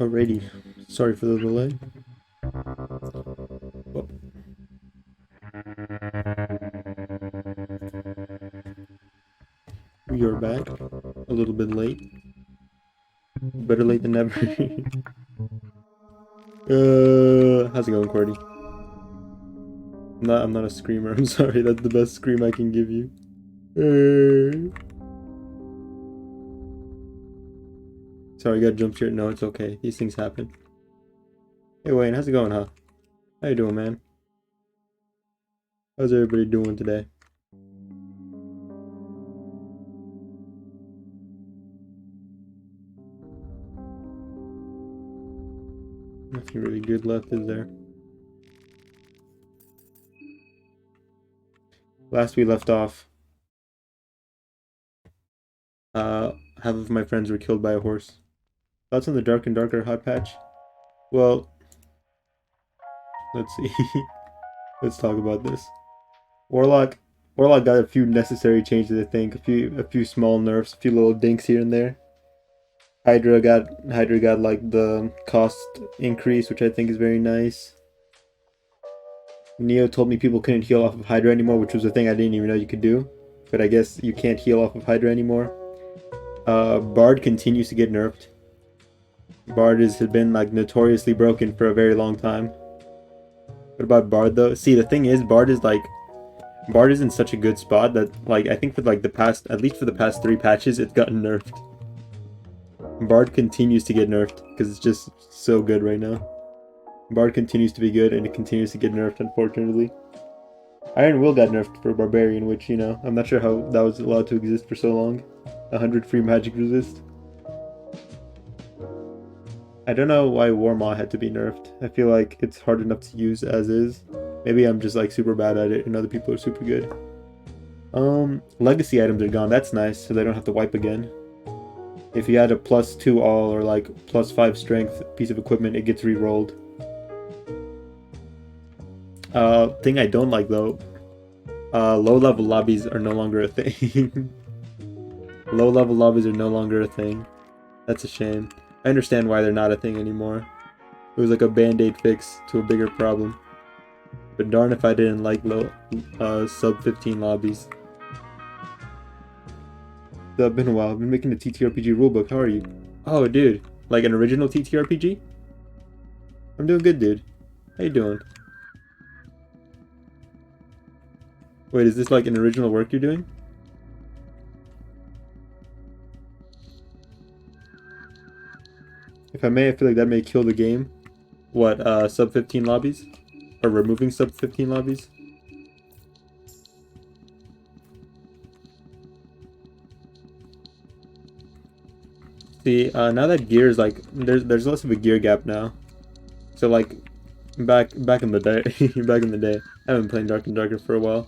Alrighty, sorry for the delay. Well, we are back, a little bit late. Better late than never. How's it going, Cordy? I'm not a screamer. I'm sorry. That's the best scream I can give you. Sorry, I got jump scared. No, it's okay. These things happen. Hey, Wayne, how's it going, huh? How you doing, man? How's everybody doing today? Nothing really good left, is there? Last we left off, half of my friends were killed by a horse. Thoughts on the Dark and Darker hot patch? Well, let's see. Let's talk about this. Warlock got a few necessary changes, I think. A few small nerfs, a few little dinks here and there. Hydra got like the cost increase, which I think is very nice. Neo told me people couldn't heal off of Hydra anymore, which was a thing I didn't even know you could do. But I guess you can't heal off of Hydra anymore. Bard continues to get nerfed. Bard has been like notoriously broken for a very long time. What about Bard though? See, the thing is, Bard is in such a good spot that like I think for like the past, at least for the past 3 patches, it's gotten nerfed. Bard continues to get nerfed because it's just so good right now. Bard continues to be good and it continues to get nerfed, unfortunately. Iron Will got nerfed for Barbarian, which, you know, I'm not sure how that was allowed to exist for so long. 100 free magic resist. I don't know why Warmaw had to be nerfed. I feel like it's hard enough to use as is. Maybe I'm just like super bad at it and other people are super good. Legacy items are gone. That's nice, so they don't have to wipe again. If you had a +2 all or like +5 strength piece of equipment, it gets re-rolled. Thing I don't like though, low level lobbies are no longer a thing. Low level lobbies are no longer a thing. That's a shame. I understand why they're not a thing anymore. It was like a band-aid fix to a bigger problem. But darn if I didn't like low, sub 15 lobbies. It's been a while. I've been making a TTRPG rulebook. How are you? Oh, dude. Like an original TTRPG? I'm doing good, dude. How you doing? Wait, is this like an original work you're doing? If I may, I feel like that may kill the game. What, sub 15 lobbies? Or removing sub 15 lobbies? See, now that gear is like, there's less of a gear gap now. So like, back in the day, back in the day, I haven't been playing Dark and Darker for a while.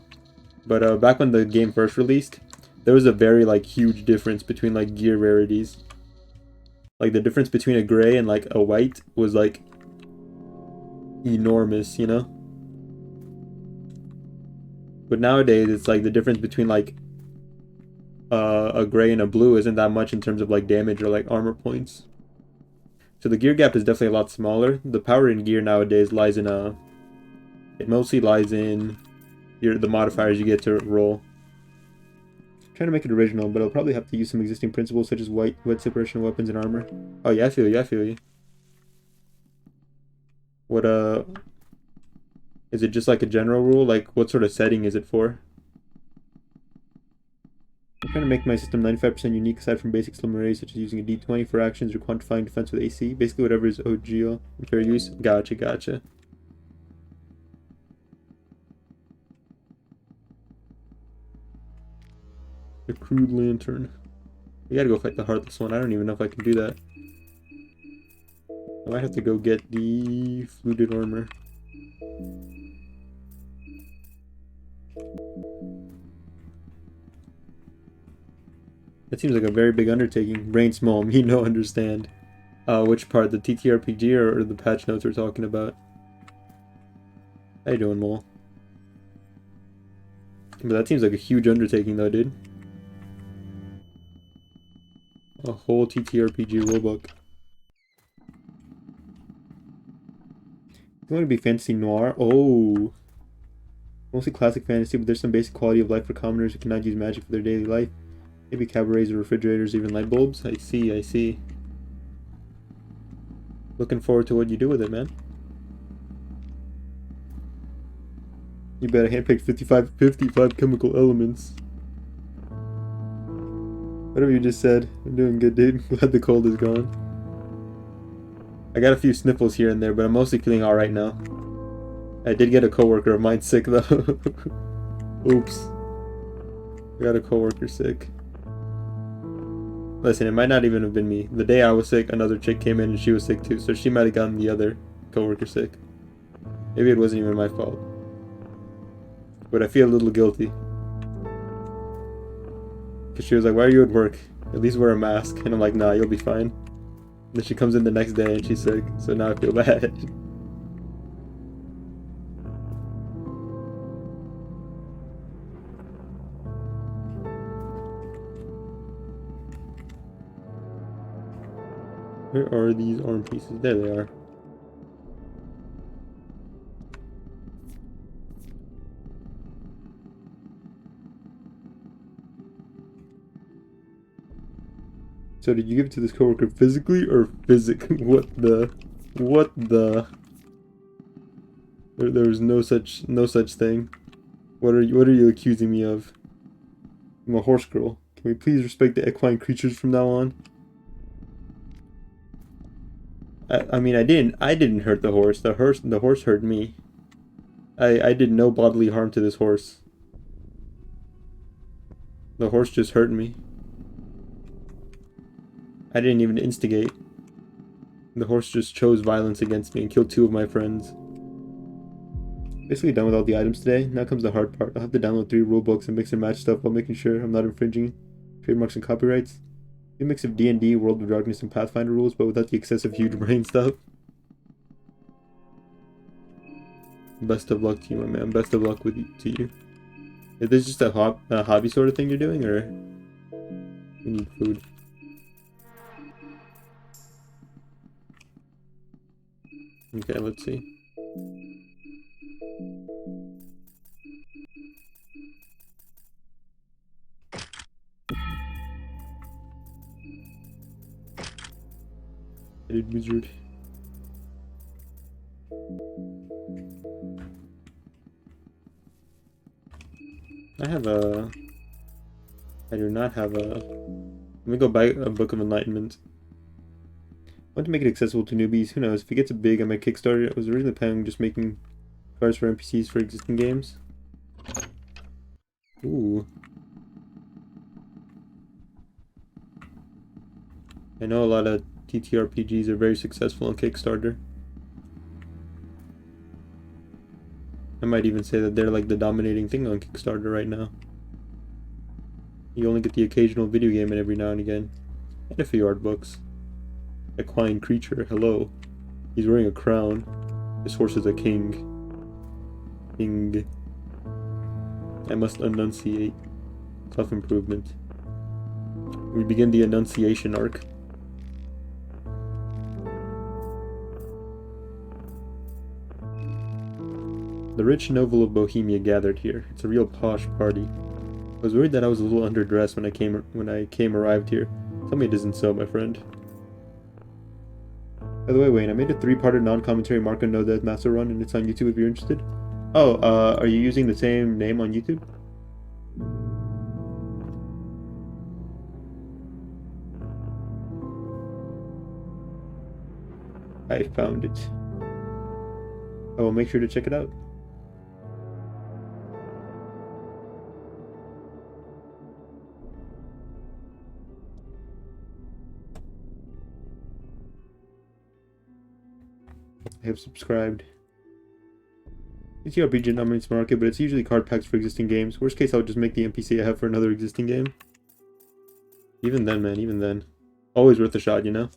But back when the game first released, there was a very like huge difference between like gear rarities. Like the difference between a gray and like a white was like enormous, you know? But nowadays it's like the difference between like a gray and a blue isn't that much in terms of like damage or like armor points. So the gear gap is definitely a lot smaller. The power in gear nowadays lies in it mostly lies in the modifiers you get to roll. I'm trying to make it original, but I'll probably have to use some existing principles such as wet separation weapons and armor. Oh yeah, I feel you, I feel you. What is it just like a general rule? Like what sort of setting is it for? I'm trying to make my system 95% unique aside from basic slimerays such as using a D20 for actions or quantifying defense with AC. Basically whatever is OGL and fair use. Gotcha, gotcha. The crude lantern. We gotta go fight the heartless one. I don't even know if I can do that. I might have to go get the fluted armor. That seems like a very big undertaking. Brain small, me no understand. Which part? The TTRPG or the patch notes we're talking about? How you doing, Mole? But that seems like a huge undertaking though, dude. A whole TTRPG rulebook. You want to be fantasy noir? Oh. Mostly classic fantasy, but there's some basic quality of life for commoners who cannot use magic for their daily life. Maybe cabarets or refrigerators, even light bulbs. I see, I see. Looking forward to what you do with it, man. You better handpick 55 chemical elements. Whatever you just said. I'm doing good, dude. Glad the cold is gone. I got a few sniffles here and there, but I'm mostly feeling alright now. I did get a coworker of mine sick, though. Oops. I got a coworker sick. Listen, it might not even have been me. The day I was sick, another chick came in and she was sick too, so she might have gotten the other coworker sick. Maybe it wasn't even my fault. But I feel a little guilty. Because she was like, why are you at work? At least wear a mask. And I'm like, nah, you'll be fine. And then she comes in the next day and she's sick, so now I feel bad. Where are these arm pieces? There they are. So did you give it to this coworker physically or What the? There was no such thing. What are you accusing me of? I'm a horse girl. Can we please respect the equine creatures from now on? I mean, I didn't hurt the horse. The horse hurt me. I did no bodily harm to this horse. The horse just hurt me. I didn't even instigate. The horse just chose violence against me and killed 2 of my friends. Basically done with all the items today. Now comes the hard part. I'll have to download 3 rulebooks and mix and match stuff while making sure I'm not infringing trademarks and copyrights. A mix of D&D, World of Darkness, and Pathfinder rules, but without the excessive huge brain stuff. Best of luck to you, my man. Best of luck to you. Is this just a hobby sort of thing you're doing, or we need food? Okay, let's see. Headed wizard. I do not have a... Let me go buy a Book of Enlightenment. I want to make it accessible to newbies. Who knows? If it gets big on my Kickstarter, I was originally planning on just making cards for NPCs for existing games. Ooh. I know a lot of TTRPGs are very successful on Kickstarter. I might even say that they're like the dominating thing on Kickstarter right now. You only get the occasional video game and every now and again. And a few art books. Equine creature, hello. He's wearing a crown. This horse is a king. King. I must enunciate. Self-improvement. We begin the enunciation arc. The rich noble of Bohemia gathered here. It's a real posh party. I was worried that I was a little underdressed when I arrived here. Tell me it isn't so, my friend. By the way, Wayne, I made a 3-parter non-commentary Marco No Death Master run, and it's on YouTube if you're interested. Oh, are you using the same name on YouTube? I found it. I will make sure to check it out. I have subscribed. TTRPG dominates the market, but it's usually card packs for existing games. Worst case, I'll just make the NPC I have for another existing game. Even then, man, even then. Always worth a shot, you know?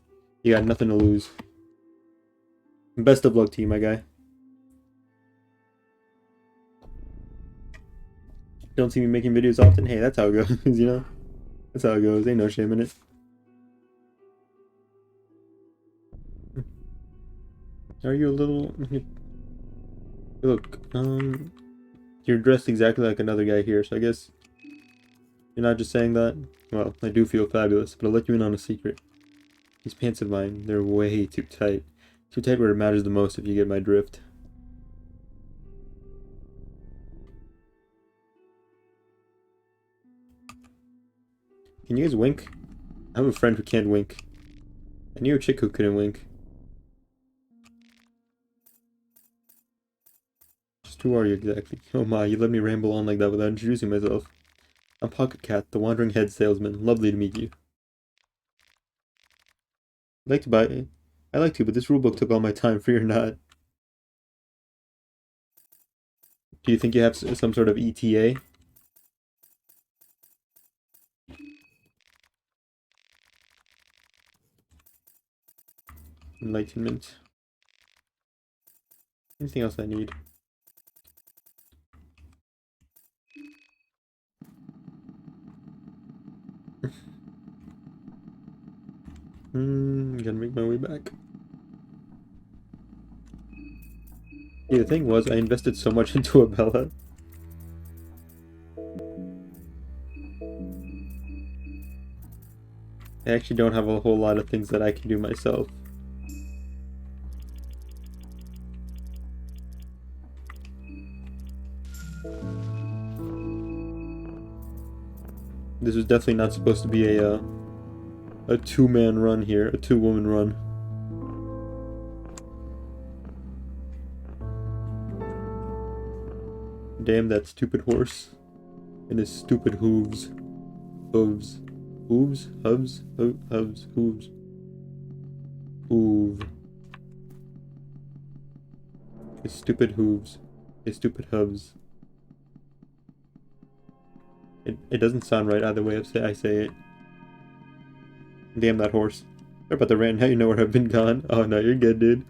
You got nothing to lose. Best of luck to you, my guy. Don't see me making videos often? Hey, that's how it goes, you know? That's how it goes. Ain't no shame in it. Are you a little... Look, you're dressed exactly like another guy here, so I guess you're not just saying that. Well, I do feel fabulous, but I'll let you in on a secret. These pants of mine, they're way too tight. Too tight where it matters the most, if you get my drift. Can you guys wink? I have a friend who can't wink. I knew a chick who couldn't wink. Just who are you exactly? Oh my, you let me ramble on like that without introducing myself. I'm Pocket Cat, the wandering head salesman. Lovely to meet you. I'd like to buy... I like to, but this rulebook took all my time. Fear not. Do you think you have some sort of ETA? Enlightenment. Anything else I need? Gotta make my way back. Yeah, the thing was, I invested so much into Abella. I actually don't have a whole lot of things that I can do myself. This was definitely not supposed to be a two-man run here, a two-woman run. Damn that stupid horse and his stupid hooves. Hooves. Hooves? Hooves? Hooves. Hooves. Hoove. His stupid hooves. His stupid hooves. It doesn't sound right either way I say it. Damn that horse. Sorry about the rant, now you know where I've been gone. Oh no, you're good, dude.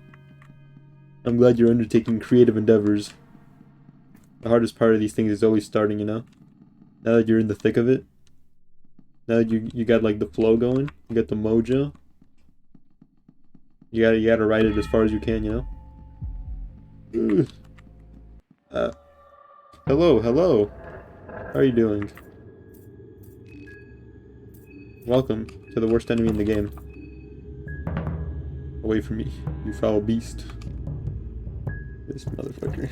I'm glad you're undertaking creative endeavors. The hardest part of these things is always starting, you know? Now that you're in the thick of it. Now that you got like the flow going, you got the mojo. You gotta ride it as far as you can, you know? Hello. How are you doing? Welcome to the worst enemy in the game. Away from me, you foul beast. This motherfucker.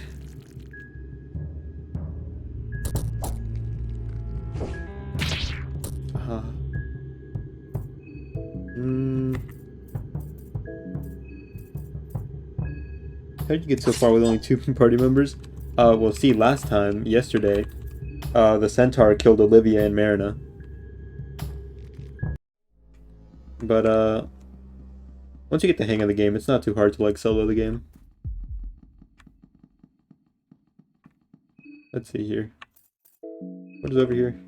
How did you get so far with only 2 party members? Well, see, last time, yesterday, the Centaur killed Olivia and Marina. But, once you get the hang of the game, it's not too hard to, like, solo the game. Let's see here. What is over here?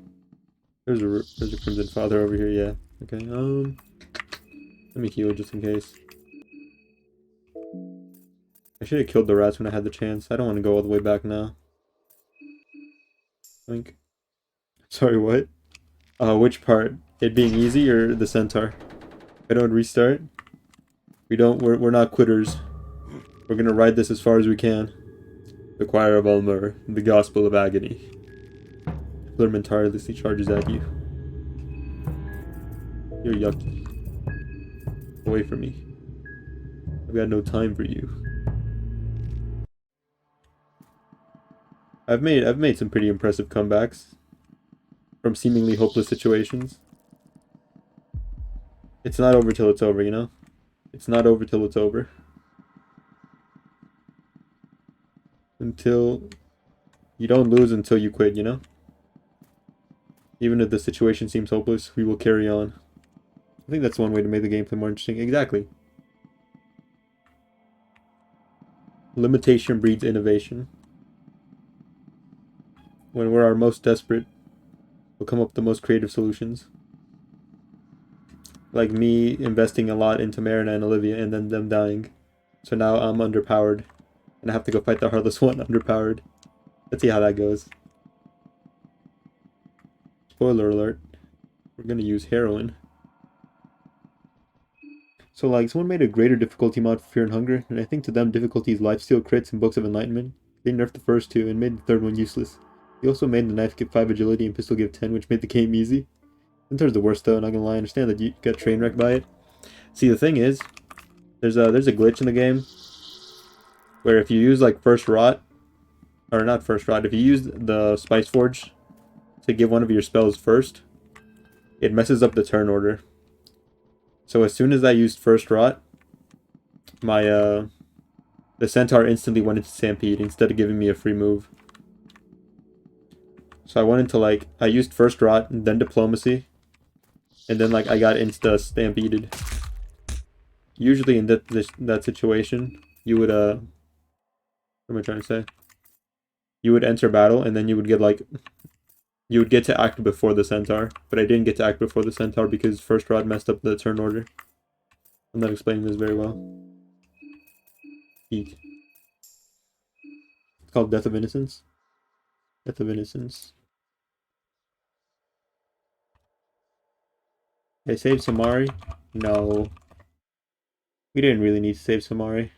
There's a Crimson Father over here, yeah. Okay, let me heal just in case. I should have killed the rats when I had the chance. I don't want to go all the way back now. Think. Sorry, what? Which part? It being easy or the Centaur? I don't restart. We're not quitters. We're gonna ride this as far as we can. The Choir of Ulmer, the Gospel of Agony. Flurman tirelessly charges at you. You're yucky. Away from me. I've got no time for you. I've made some pretty impressive comebacks from seemingly hopeless situations. It's not over till it's over, you know? It's not over till it's over. Until you don't lose until you quit, you know? Even if the situation seems hopeless, we will carry on. I think that's one way to make the gameplay more interesting. Exactly. Limitation breeds innovation. When we're our most desperate, we'll come up with the most creative solutions. Like me investing a lot into Marina and Olivia and then them dying. So now I'm underpowered. And I have to go fight the Heartless One underpowered. Let's see how that goes. Spoiler alert. We're gonna use heroin. So like, someone made a greater difficulty mod for Fear and Hunger, and I think to them difficulty is lifesteal crits and Books of Enlightenment. They nerfed the first two and made the third one useless. They also made the knife give 5 agility and pistol give 10, which made the game easy. Centaur's the worst though, not gonna lie. I understand that you got train wrecked by it. See, the thing is, there's a glitch in the game where if you use like first rot, or not first rot, if you use the Spice Forge to give one of your spells first, it messes up the turn order. So as soon as I used first rot, my the centaur instantly went into stampede instead of giving me a free move. So I went into like I used first rot and then diplomacy, and then like I got insta stampeded. Usually in that situation, you would what am I trying to say? You would enter battle and then you would get like you would get to act before the centaur, but I didn't get to act before the centaur because first rod messed up the turn order. I'm not explaining this very well. Eat. It's called Death of Innocence. Death of Innocence. They saved Samari? No. We didn't really need to save Samari.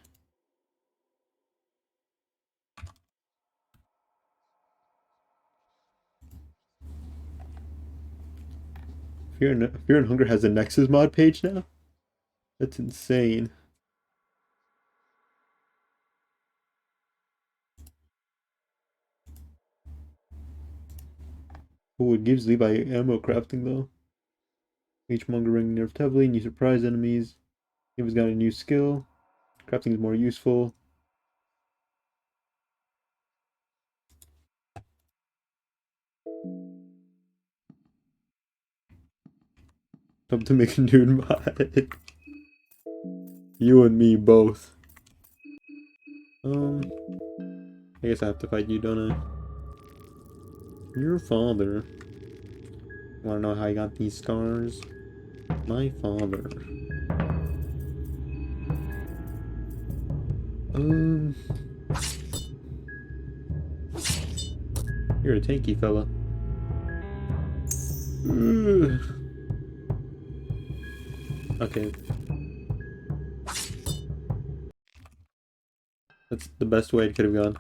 Fear and Hunger has a Nexus mod page now? That's insane. Oh, it gives Levi ammo crafting though. Each mongering nerfed heavily, new surprise enemies. Levi's got a new skill. Crafting is more useful. Come to make a new mod. You and me both. I guess I have to fight you, don't I? Your father. Wanna know how I got these scars? My father. You're a tanky fella. Okay. That's the best way it could have gone.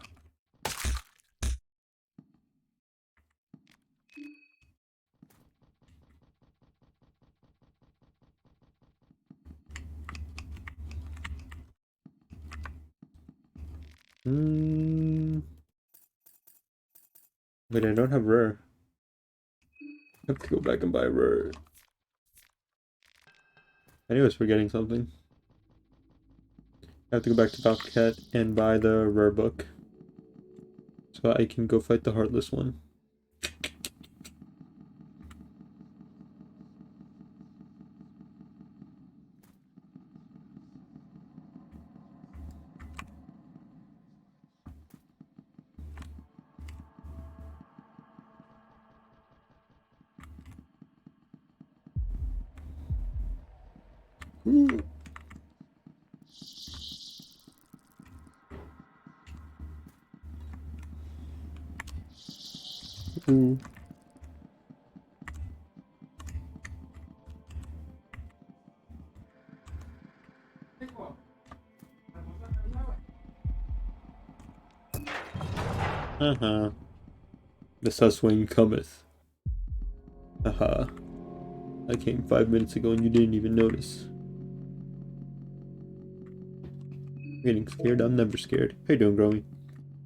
But I don't have rare. I have to go back and buy rare. I was forgetting something. I have to go back to Falcat and buy the rare book. So I can go fight the Heartless one. Ooh. Ooh. The Suswing cometh. Haha. I came 5 minutes ago and you didn't even notice. Getting scared? I'm never scared. How you doing, Growing?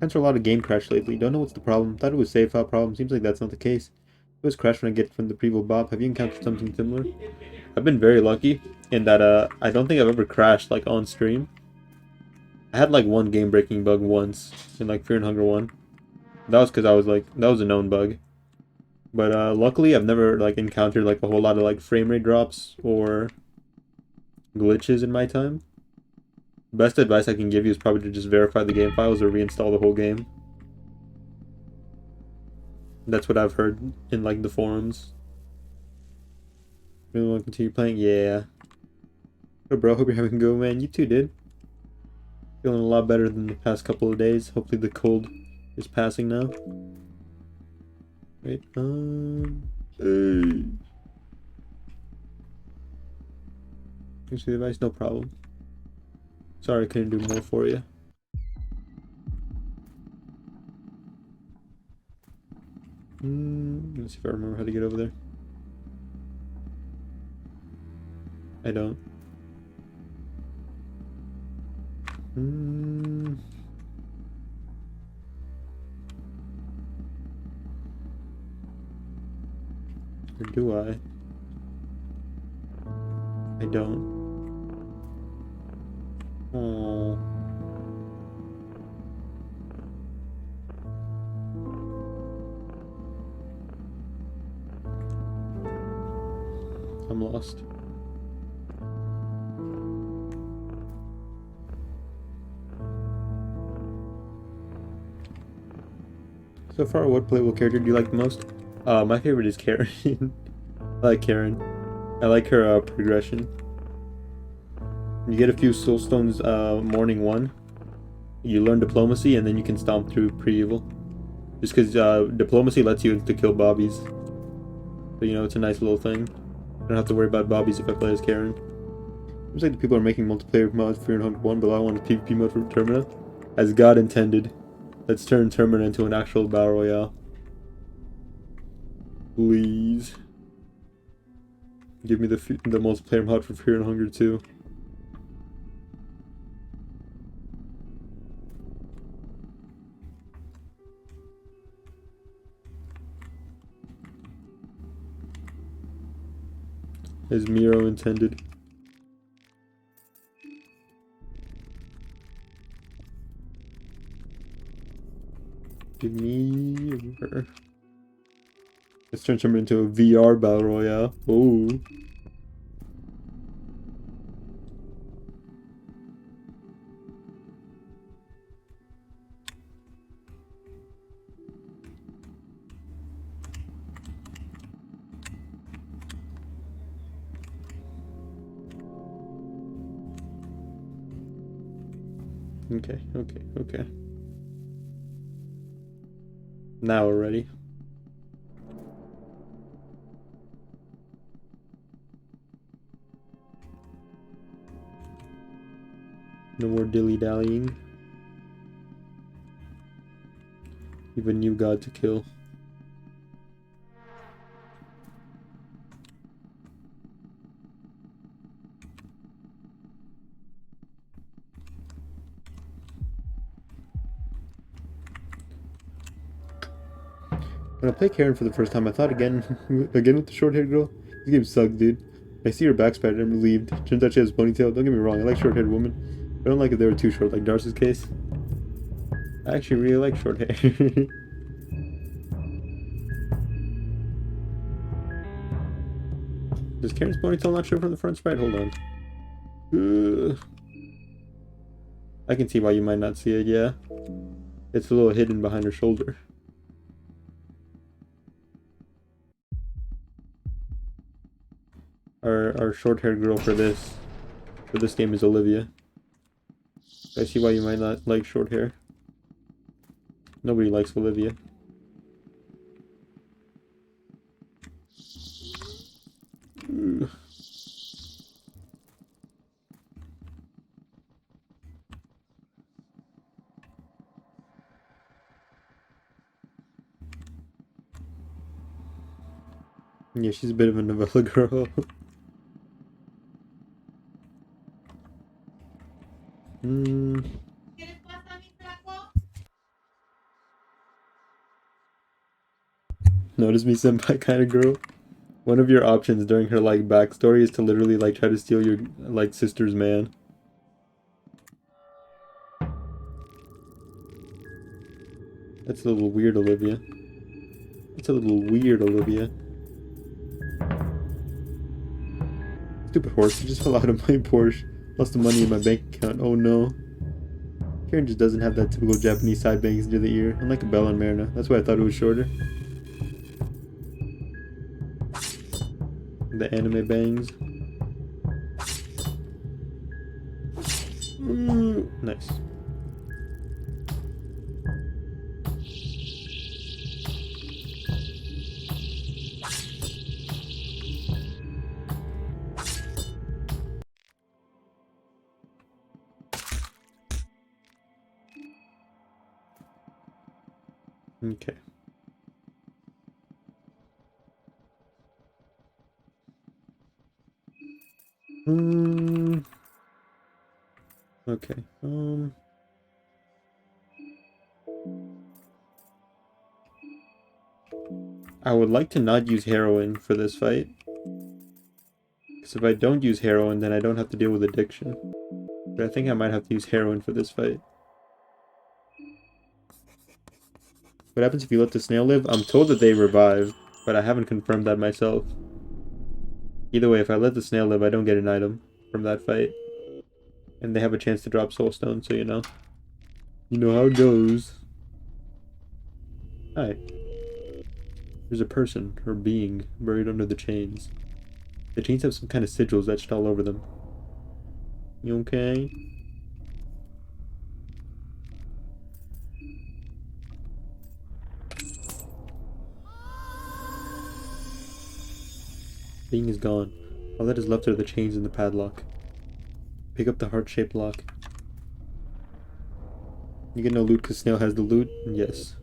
Answer a lot of game crash lately. Don't know what's the problem. Thought it was save file problem. Seems like that's not the case. It was crash when I get from the Prevo Bob. Have you encountered something similar? I've been very lucky in that I don't think I've ever crashed like on stream. I had like one game breaking bug once in like Fear and Hunger 1. That was because I was like that was a known bug. But luckily I've never like encountered like a whole lot of like frame rate drops or glitches in my time. Best advice I can give you is probably to just verify the game files or reinstall the whole game. That's what I've heard in like the forums. Really want to continue playing? Yeah. Oh, bro, hope you're having a good man. You too, dude. Feeling a lot better than the past couple of days. Hopefully the cold is passing now. Wait, hey. Use the device, no problem. Sorry I couldn't do more for you. Let's see if I remember how to get over there. I don't. Or do I? I don't. Oh. I'm lost. So far, what playable character do you like the most? My favorite is Karen. I like Karen. I like her progression. You get a few soul stones morning one. You learn diplomacy and then you can stomp through pre-evil. Just because diplomacy lets you to kill bobbies. So you know, it's a nice little thing. I don't have to worry about bobbies if I play as Karen. Seems like the people are making multiplayer mods for Hunger 1, but I want a PvP mode for Termina. As God intended. Let's turn Termina into an actual battle royale. Please. Give me the multiplayer mod for Fear and Hunger 2. As Miro intended. Give me her. Let's turn Termina into a VR battle royale. Oh. Okay. Now we're ready. No more dilly-dallying. You have a new god to kill. When I played Karen for the first time, I thought again with the short-haired girl. This game sucks, dude. I see her backspat and I'm relieved. Turns out she has a ponytail. Don't get me wrong, I like short-haired women. I don't like if they were too short, like Darcy's case. I actually really like short hair. Does Karen's ponytail not show from the front sprite? Hold on. I can see why you might not see it, yeah. It's a little hidden behind her shoulder. Our short-haired girl for this game is Olivia. I see why you might not like short hair. Nobody likes Olivia. Yeah, she's a bit of a novella girl. Notice me senpai kind of girl. One of your options during her like backstory is to literally like try to steal your like sister's man. That's a little weird, Olivia. That's a little weird, Olivia. Stupid horse, you just fell out of my Porsche. Lost the money in my bank account. Oh no. Karen just doesn't have that typical Japanese side bangs near the ear, unlike Bella and Marina. That's why I thought it was shorter. The anime bangs. Nice. Okay. Okay. I would like to not use heroin for this fight. Because if I don't use heroin, then I don't have to deal with addiction. But I think I might have to use heroin for this fight. What happens if you let the snail live? I'm told that they revive, but I haven't confirmed that myself. Either way, if I let the snail live, I don't get an item from that fight. And they have a chance to drop soulstone, so you know. You know how it goes. Hi. There's a person, or being, buried under the chains. The chains have some kind of sigils etched all over them. You okay? Being is gone. All that is left are the chains and the padlock. Pick up the heart-shaped lock. You get no loot because Snail has the loot? Yes.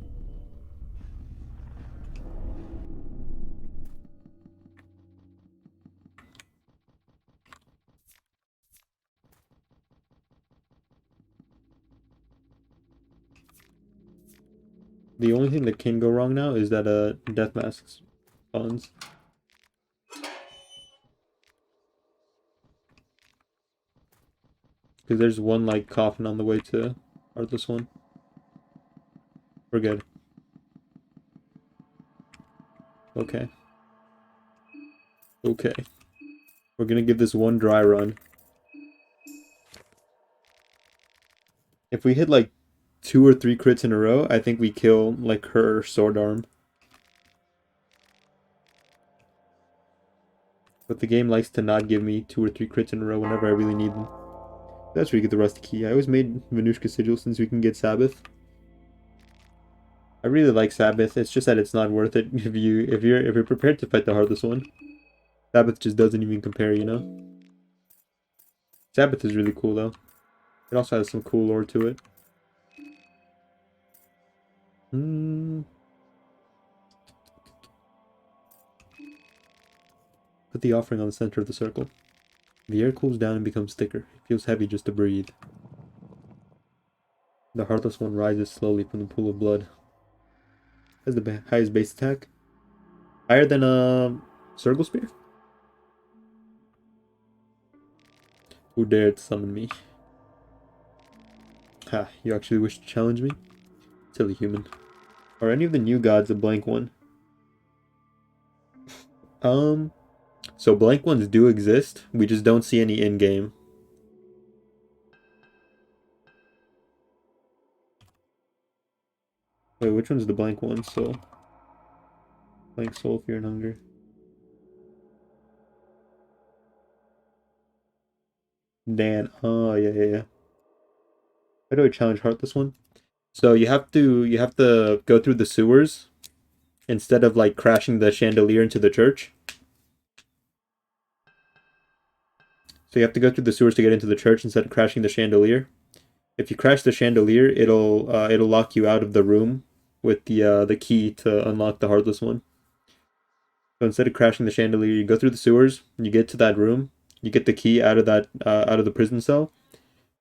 The only thing that can go wrong now is that death masks spawns. Because there's one like coffin on the way to Heartless One. We're good. Okay. Okay. We're gonna give this one dry run. If we hit like 2 or 3 crits in a row, I think we kill like her sword arm. But the game likes to not give me 2 or 3 crits in a row whenever I really need them. That's where you get the rusty key. I always made Venushka Sigil since we can get Sabbath. I really like Sabbath. It's just that it's not worth it if you're prepared to fight the Heartless One. Sabbath just doesn't even compare, you know? Sabbath is really cool though. It also has some cool lore to it. Put the offering on the center of the circle. The air cools down and becomes thicker. It feels heavy just to breathe. The Heartless One rises slowly from the pool of blood. Has the highest base attack. Higher than a Circle Spear? Who dared summon me? Ha, you actually wish to challenge me? Silly human. Are any of the new gods a blank one? So blank ones do exist. We just don't see any in-game. Wait, which one's the blank one? Soul. Blank soul, fear, and hunger. Dan. Oh, yeah. How do I challenge Heartless One? So you have to go through the sewers instead of like crashing the chandelier into the church. So you have to go through the sewers to get into the church instead of crashing the chandelier. If you crash the chandelier, it'll lock you out of the room with the key to unlock the Heartless One. So instead of crashing the chandelier, you go through the sewers, you get to that room, you get the key out of that out of the prison cell,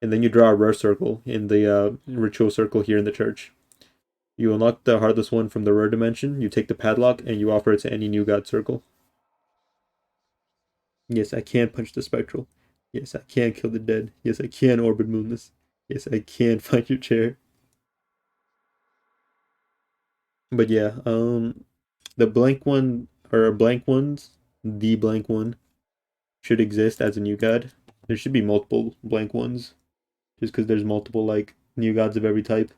and then you draw a rare circle in the ritual circle here in the church. You unlock the Heartless One from the rare dimension, you take the padlock, and you offer it to any new god circle. Yes, I can punch the spectral. Yes, I can kill the dead. Yes, I can orbit moonless. Yes, I can find your chair. But yeah, the blank one, or blank ones, the blank one, should exist as a new god. There should be multiple blank ones, just because there's multiple, like, new gods of every type.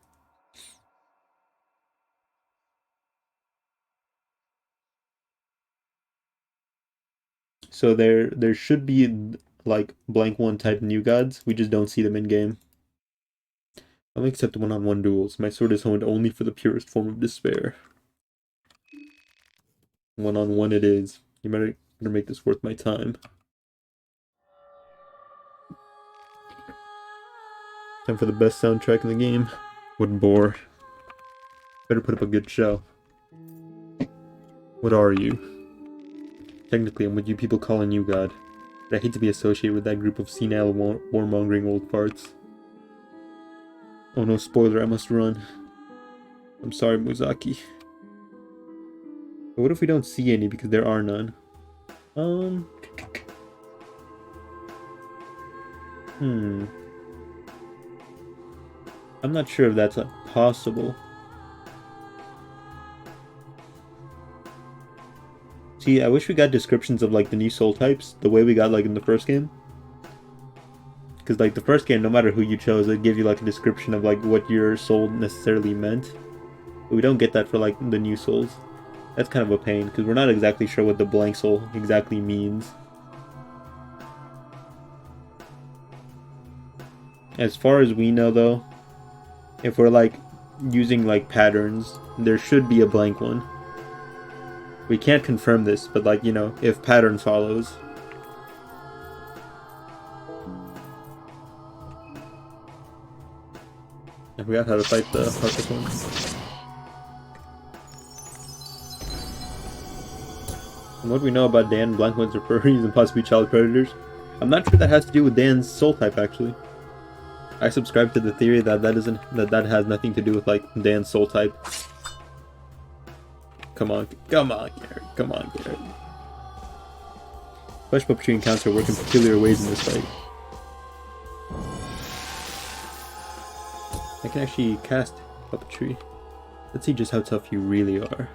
So there should be, like, blank one type new gods. We just don't see them in game. I only accept one-on-one duels. My sword is honed only for the purest form of despair. One-on-one it is. You better make this worth my time. Time for the best soundtrack in the game. What bore. Better put up a good show. What are you? Technically, I'm what you people call a new god. But I hate to be associated with that group of senile, warmongering old farts. Oh no, spoiler, I must run. I'm sorry, Muzaki. But what if we don't see any because there are none? I'm not sure if that's possible. See, I wish we got descriptions of like the new soul types the way we got like in the first game. Because like the first game, no matter who you chose, it'd give you like a description of like what your soul necessarily meant. But we don't get that for like the new souls. That's kind of a pain because we're not exactly sure what the blank soul exactly means. As far as we know though, if we're like using like patterns, there should be a blank one. We can't confirm this, but like, you know, if pattern follows. I forgot how to fight the Heartless one. From what we know about Dan, blank ones are furries and possibly child predators. I'm not sure that has to do with Dan's soul type actually. I subscribe to the theory that that has nothing to do with like Dan's soul type. Come on, Garrett. Come on, Garrett. Flesh puppetry and counter work in peculiar ways in this fight. I can actually cast puppetry. Let's see just how tough you really are.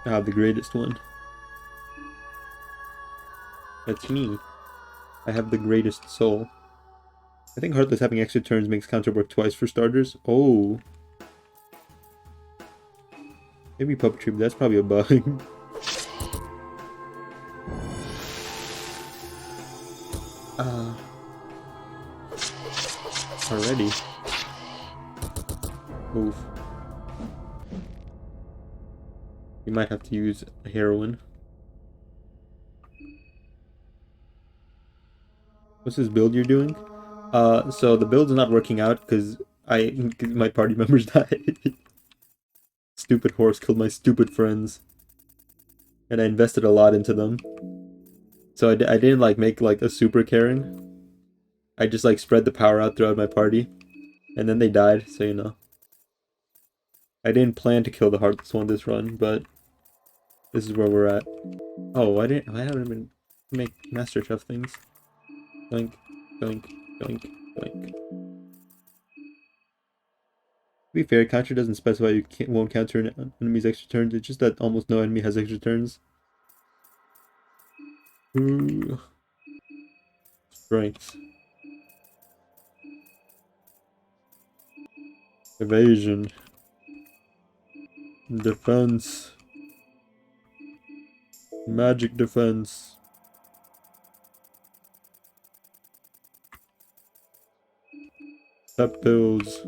Ah, the greatest one. That's me. I have the greatest soul. I think Heartless having extra turns makes counter work twice for starters. Oh. Maybe puppetry, but that's probably a bug. Already. Oof. You might have to use a heroine. What's this build you're doing? So the build's not working out because my party members died. Stupid horse killed my stupid friends. And I invested a lot into them. So I didn't like make like a super Karen. I just like spread the power out throughout my party. And then they died, so you know. I didn't plan to kill the Heartless one this run, but this is where we're at. Oh, I haven't even make Master Chef things. Doink, doink, doink, doink. To be fair, counter doesn't specify you won't counter an enemy's extra turns. It's just that almost no enemy has extra turns. Ooh. Strength. Evasion. Defense. Magic defense. Step pills.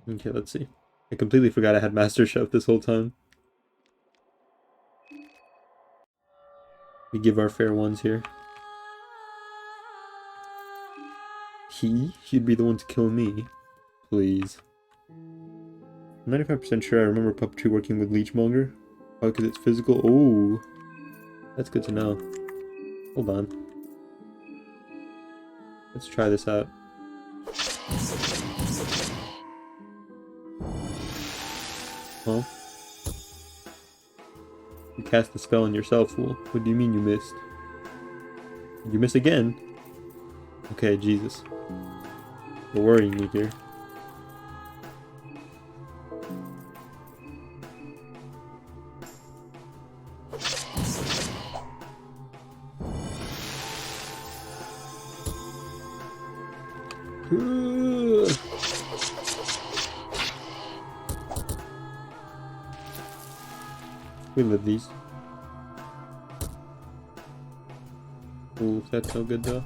Okay, let's see. I completely forgot I had Master Chef this whole time. We give our fair ones here. He'd be the one to kill me. Please. I'm 95% sure I remember puppetry working with Leechmonger. Oh, because it's physical? Oh, that's good to know. Hold on. Let's try this out. Huh? You cast the spell on yourself, fool. What do you mean you missed? Did you miss again? Okay, Jesus. You're worrying me here. We live these. Ooh, that's no good though.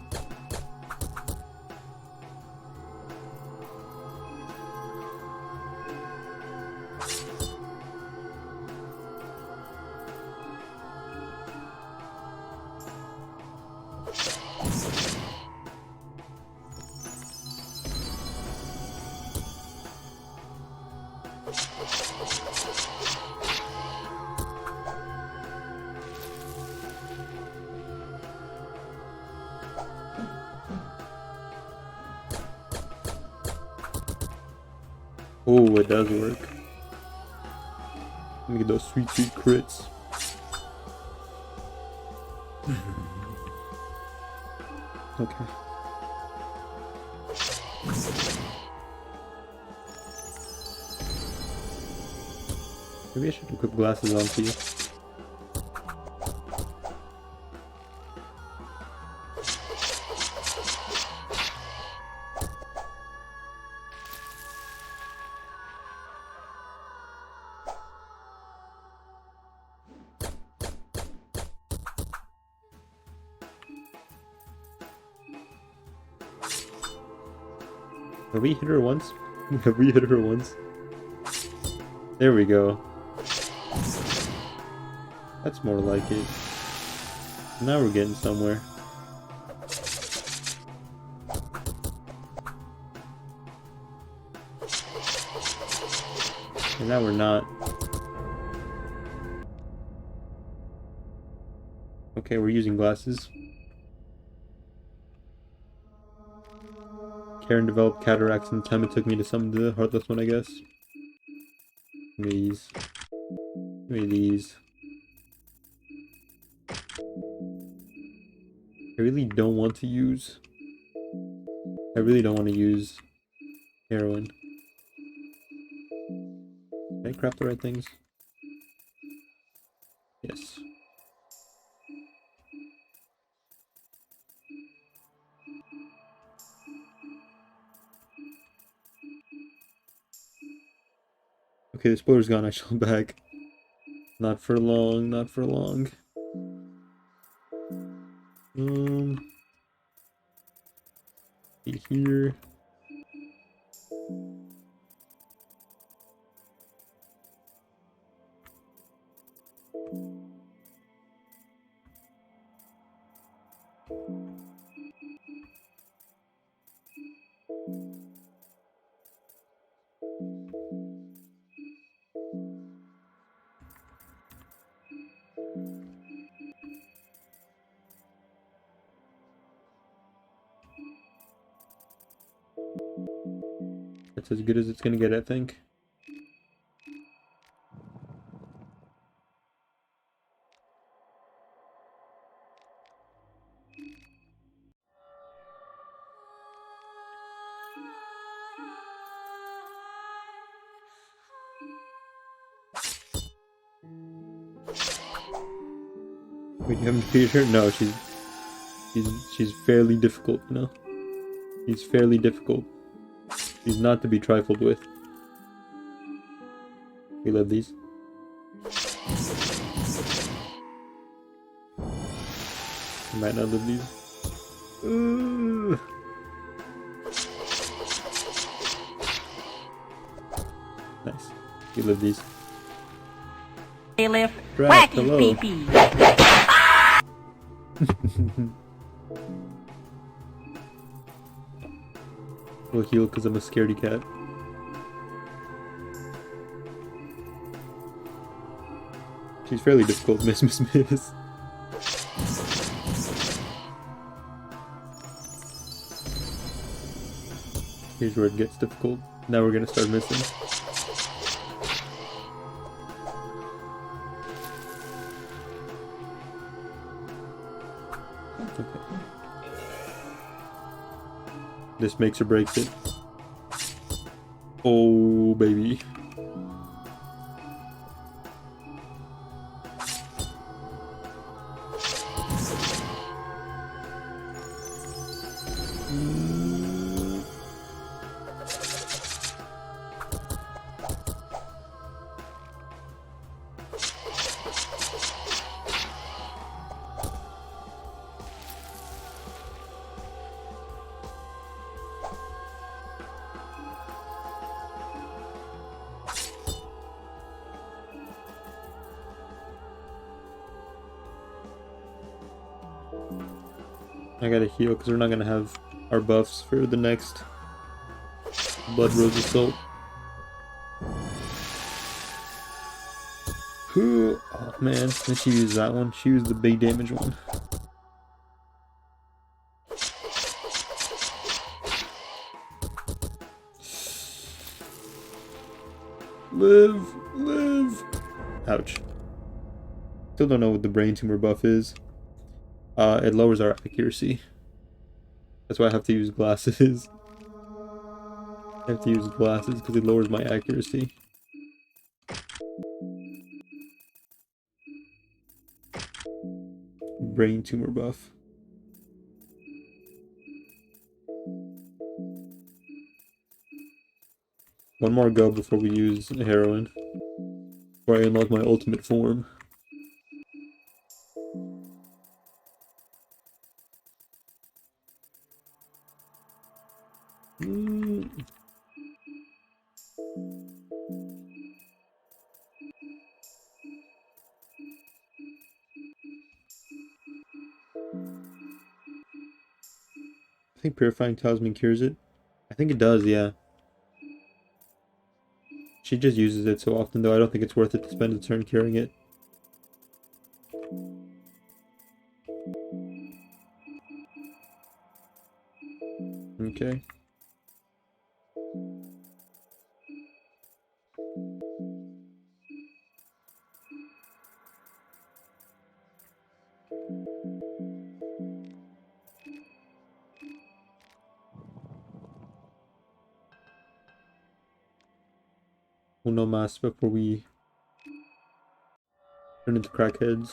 Oh, it does work. Let me get those sweet, sweet crits. Okay. Maybe I should equip glasses onto you. Have we hit her once? Have we hit her once? There we go. That's more like it. Now we're getting somewhere. And now we're not. Okay, we're using glasses. Karen developed cataracts in the time it took me to summon the Heartless One, I guess. Give me these. Give me these. I really don't want to use... I really don't want to use heroin. Can I craft the right things? Yes. Okay, the spoiler's gone, I shall back. Not for long, not for long. Be here. That's as good as it's gonna get, I think. Wait, you haven't defeated her? No, she's fairly difficult, you know? She's fairly difficult. She's not to be trifled with. We love these. I might not love these. Nice. We love these. Bailiff, Drac, wacky hello. pee-pee. We'll heal because I'm a scaredy cat. She's fairly difficult, miss. Here's where it gets difficult. Now we're gonna start missing. Okay. This makes or breaks it. Oh, baby. I gotta heal because we're not gonna have our buffs for the next Blood Rose Assault. Oh man, then she used that one. She used the big damage one. Live! Live! Ouch. Still don't know what the brain tumor buff is. It lowers our accuracy. That's why I have to use glasses. I have to use glasses because it lowers my accuracy. Brain tumor buff. One more go before we use heroin. Before I unlock my ultimate form. I think purifying talisman cures it. I think it does, yeah. She just uses it so often, though. I don't think it's worth it to spend a turn curing it. Okay. Uno mas before we turn into crackheads.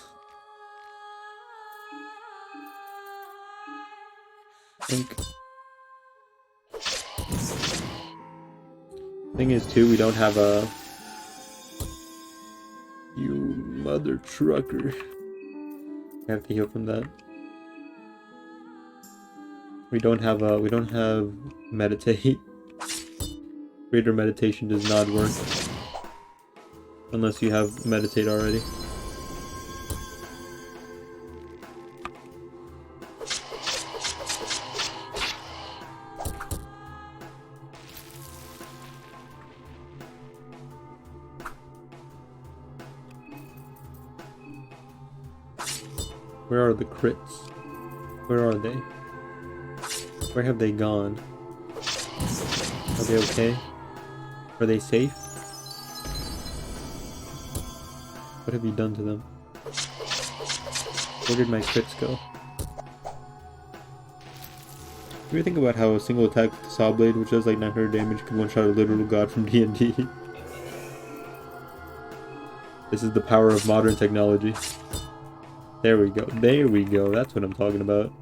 Thing is, too, we don't have a... You mother trucker. I have to heal from that. We don't have meditate. Greater meditation does not work. Unless you have meditate already. Where are the crits? Where are they? Where have they gone? Are they okay? Are they safe? What have you done to them? Where did my crits go? What do you think about how a single attack with the saw blade, which does like 900 damage, can one-shot a literal god from D&D? This is the power of modern technology. There we go. There we go. That's what I'm talking about.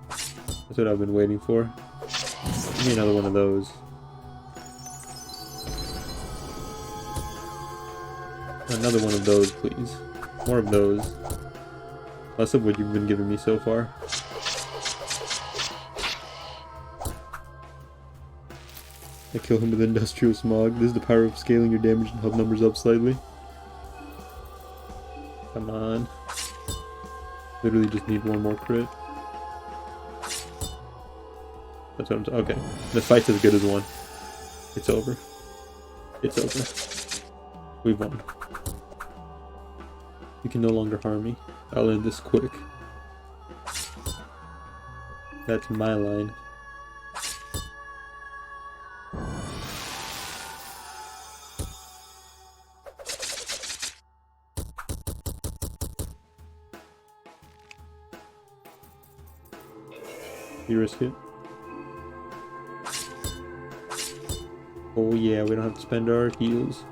That's what I've been waiting for. Give me another one of those. Another one of those, please. More of those. Less of what you've been giving me so far. I kill him with industrial smog. This is the power of scaling your damage and health numbers up slightly. Come on. Literally just need one more crit. That's what I'm talking. Okay. The fight's as good as one. It's over. It's over. We've won. You can no longer harm me. I'll end this quick. That's my line. You risk it. Oh yeah, we don't have to spend our heals.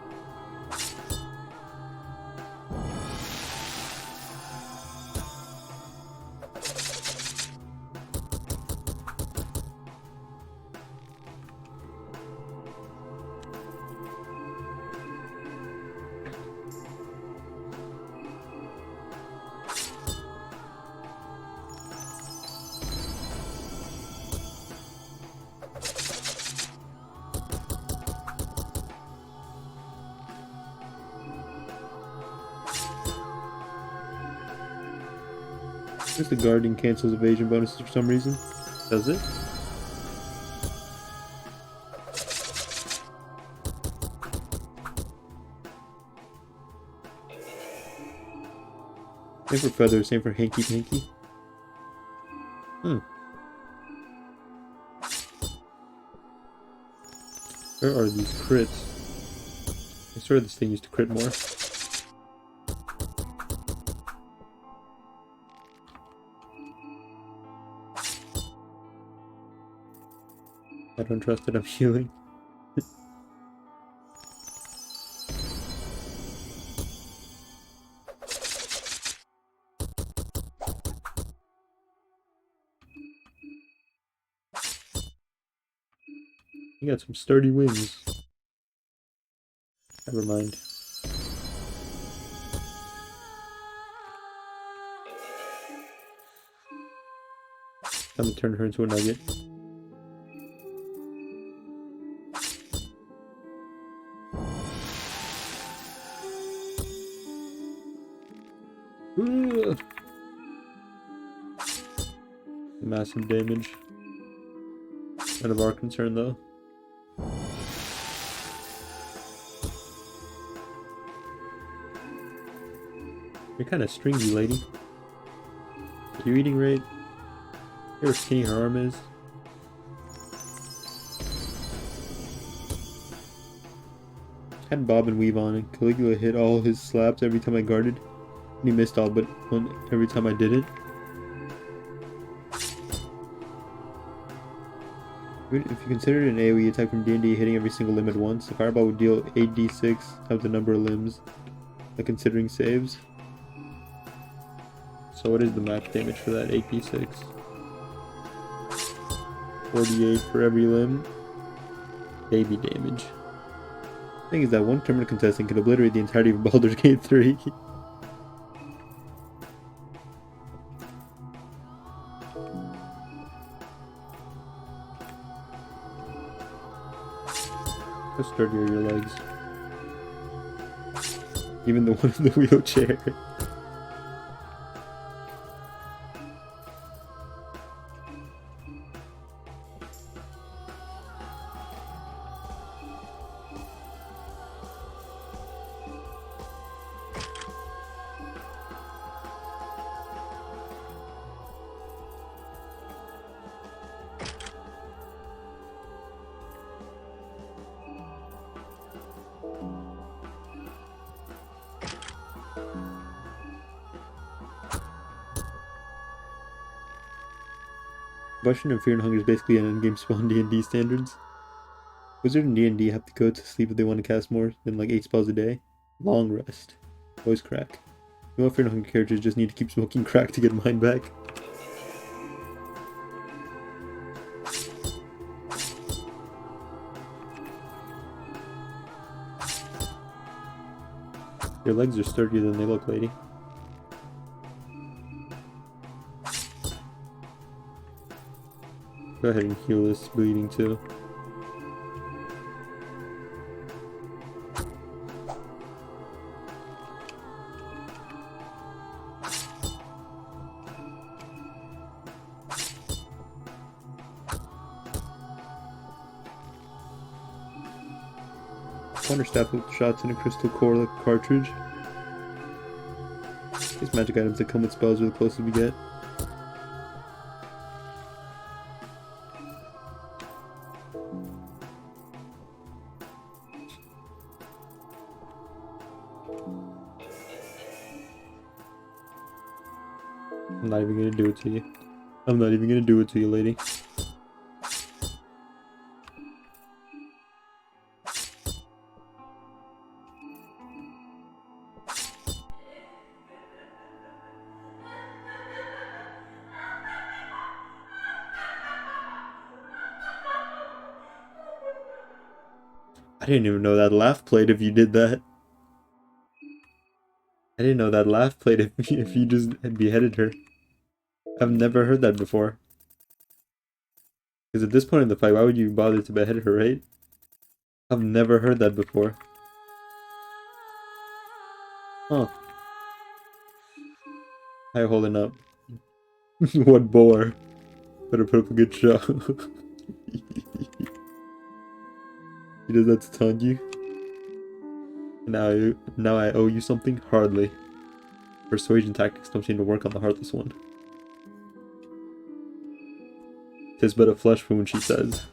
Just the guarding cancels evasion bonuses for some reason. Does it? Same for feathers, same for hanky panky. Where are these crits? I swear this thing used to crit more. I don't trust that I'm healing. You got some sturdy wings. Never mind. I'm gonna turn her into a nugget. Ugh. Massive damage. None of our concern though. You're kind of stringy, lady. Are you eating right? Hear how skinny her arm is? Had bob and weave on, and Caligula hit all his slaps every time I guarded. And he missed all but one every time I did it. If you considered an AoE attack from D&D hitting every single limb at once, the fireball would deal 8d6 times the number of limbs, like considering saves. So what is the max damage for that 8d6? 48 for every limb. Baby damage. The thing is that one Termina contestant can obliterate the entirety of Baldur's Gate 3. How sturdy are your legs? Even the one in the wheelchair. Combustion and Fear and Hunger is basically an endgame spawn D&D standards. Wizard and D&D have to go to sleep if they want to cast more than like 8 spells a day. Long rest. Always crack. You know what Fear and Hunger characters just need to keep smoking crack to get mine back. Your legs are sturdier than they look, lady. Go ahead and heal this bleeding too. Thunderstaff with shots in a crystal core like a cartridge. These magic items that come with spells are the closest we get. I'm not even gonna do it to you. I'm not even gonna do it to you, lady. I didn't even know that laugh played if you did that. I didn't know that laugh played if you just had beheaded her. I've never heard that before. Because at this point in the fight, why would you bother to behead her, right? I've never heard that before. Huh. How you holding up? What bore? Better put up a good show. He does that to taunt you. Now I owe you something? Hardly. Persuasion tactics don't seem to work on the heartless one. 'Tis but a flesh wound, she says.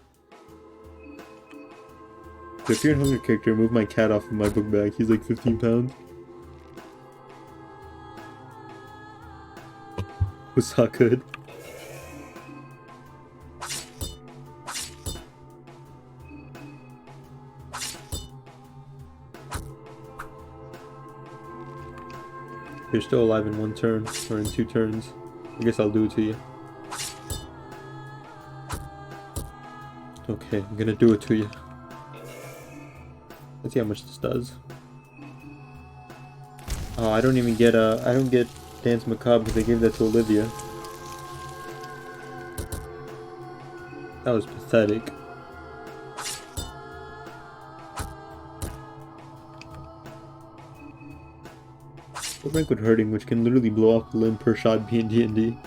If you're an Hunger character, move my cat off of my book bag. He's like 15 pounds. Was not good. You're still alive in 1 turn, or in 2 turns. I guess I'll do it to you. Okay, I'm gonna do it to you. Let's see how much this does. Oh, I don't even get I don't get Dance Macabre because they gave that to Olivia. That was pathetic. What rank would Hurting, which can literally blow off a limb per shot, be in D&D?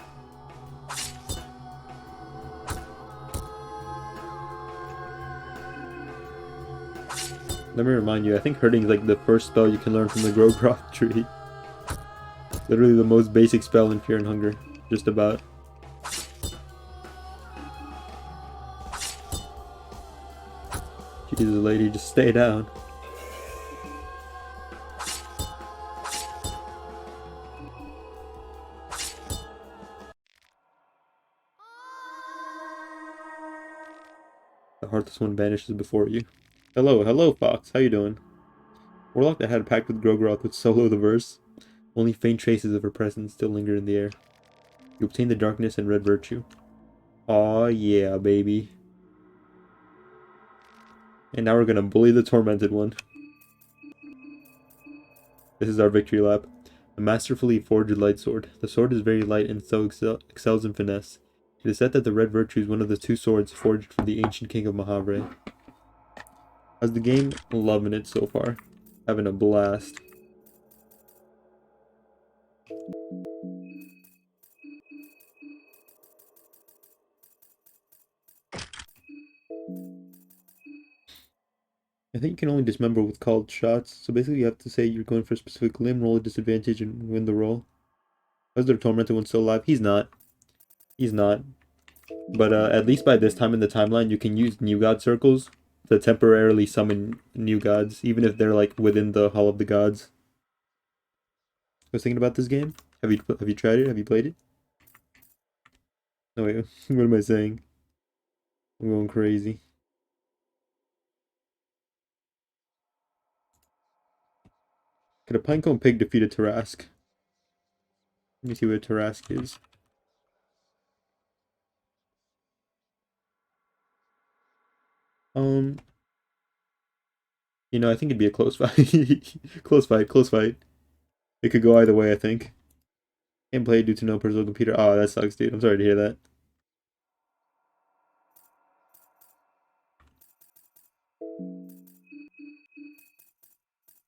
Let me remind you, I think Hurting is like the first spell you can learn from the Growgroth tree. Literally the most basic spell in Fear and Hunger. Just about. Jesus, lady, just stay down. The Heartless One vanishes before you. Hello, Fox. How you doing? Warlock that had a pact with Growgroth would solo the verse. Only faint traces of her presence still linger in the air. You obtain the darkness and red virtue. Aw, yeah, baby. And now we're gonna bully the Tormented One. This is our victory lap. A masterfully forged light sword. The sword is very light and so excels in finesse. It is said that the red virtue is one of the 2 swords forged for the ancient king of Mahavre. How's the game? Loving it so far. Having a blast. I think you can only dismember with called shots, so basically you have to say you're going for a specific limb, roll a disadvantage, and win the roll. Was the Tormented One still alive? He's not. He's not. But at least by this time in the timeline, you can use New God circles to temporarily summon new gods, even if they're like within the Hall of the Gods. I was thinking about this game. Have you tried it? Have you played it? No, wait. What am I saying? I'm going crazy. Could a Pinecone Pig defeat a Tarrasque? Let me see what a Tarrasque is. You know, I think it'd be a close fight. Close fight. It could go either way, I think. Can't play due to no personal computer. Oh, that sucks, dude. I'm sorry to hear that.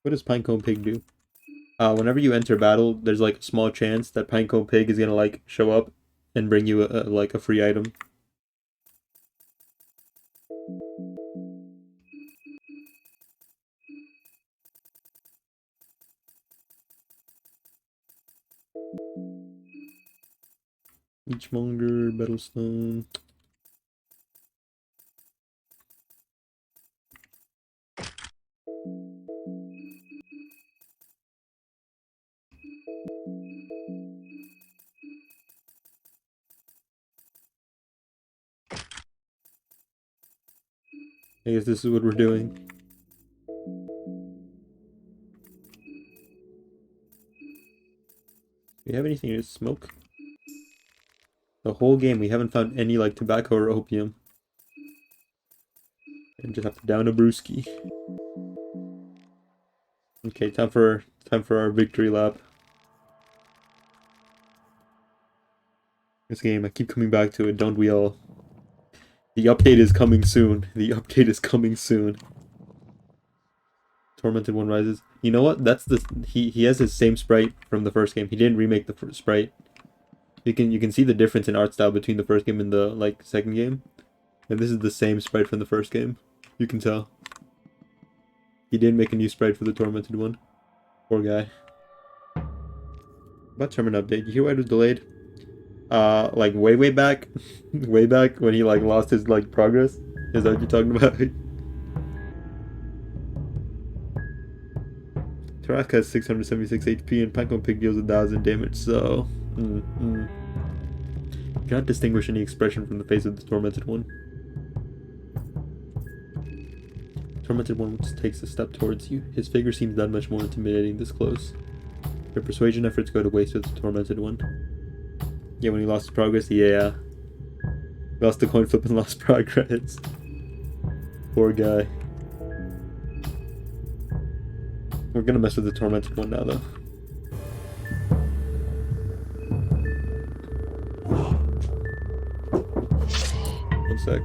What does Pinecone Pig do? Whenever you enter battle, there's like a small chance that Pinecone Pig is gonna like show up and bring you like a free item. Leechmonger, Battlestone. I guess this is what we're doing. Do we have anything to smoke? The whole game we haven't found any like tobacco or opium. And just have to down a brewski. Okay, time for our victory lap. This game, I keep coming back to it, don't we all? The update is coming soon. The update is coming soon. Tormented One rises. You know what? That's the he has his same sprite from the first game. He didn't remake the sprite. You can see the difference in art style between the first game and the like second game. And this is the same sprite from the first game. You can tell. He didn't make a new sprite for the Tormented One. Poor guy. About Termina update. You hear why it was delayed? Like way back, way back when he like lost his like progress. Is that what you're talking about? Tarak has 676 HP and Pac-Man Pig deals 1000 damage, so... Cannot distinguish any expression from the face of the Tormented One. Tormented One just takes a step towards you. His figure seems that much more intimidating this close. Your persuasion efforts go to waste with the Tormented One. Yeah, when he lost progress, yeah. Lost the coin flip and lost progress. Poor guy. We're gonna mess with the Tormented One now, though. One sec.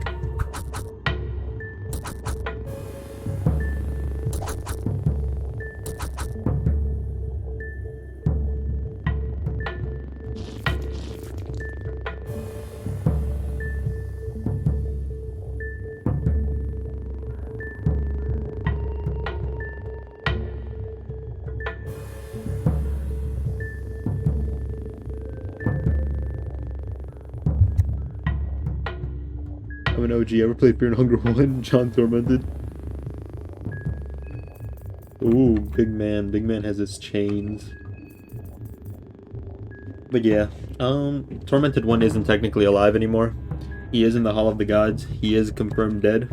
I'm an OG. Ever played Fear and Hunger 1? John Tormented. Ooh, big man. Big man has his chains. But yeah, Tormented One isn't technically alive anymore. He is in the Hall of the Gods. He is confirmed dead.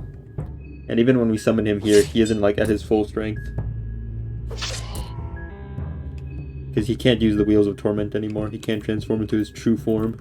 And even when we summon him here, he isn't like at his full strength. Because he can't use the Wheels of Torment anymore. He can't transform into his true form.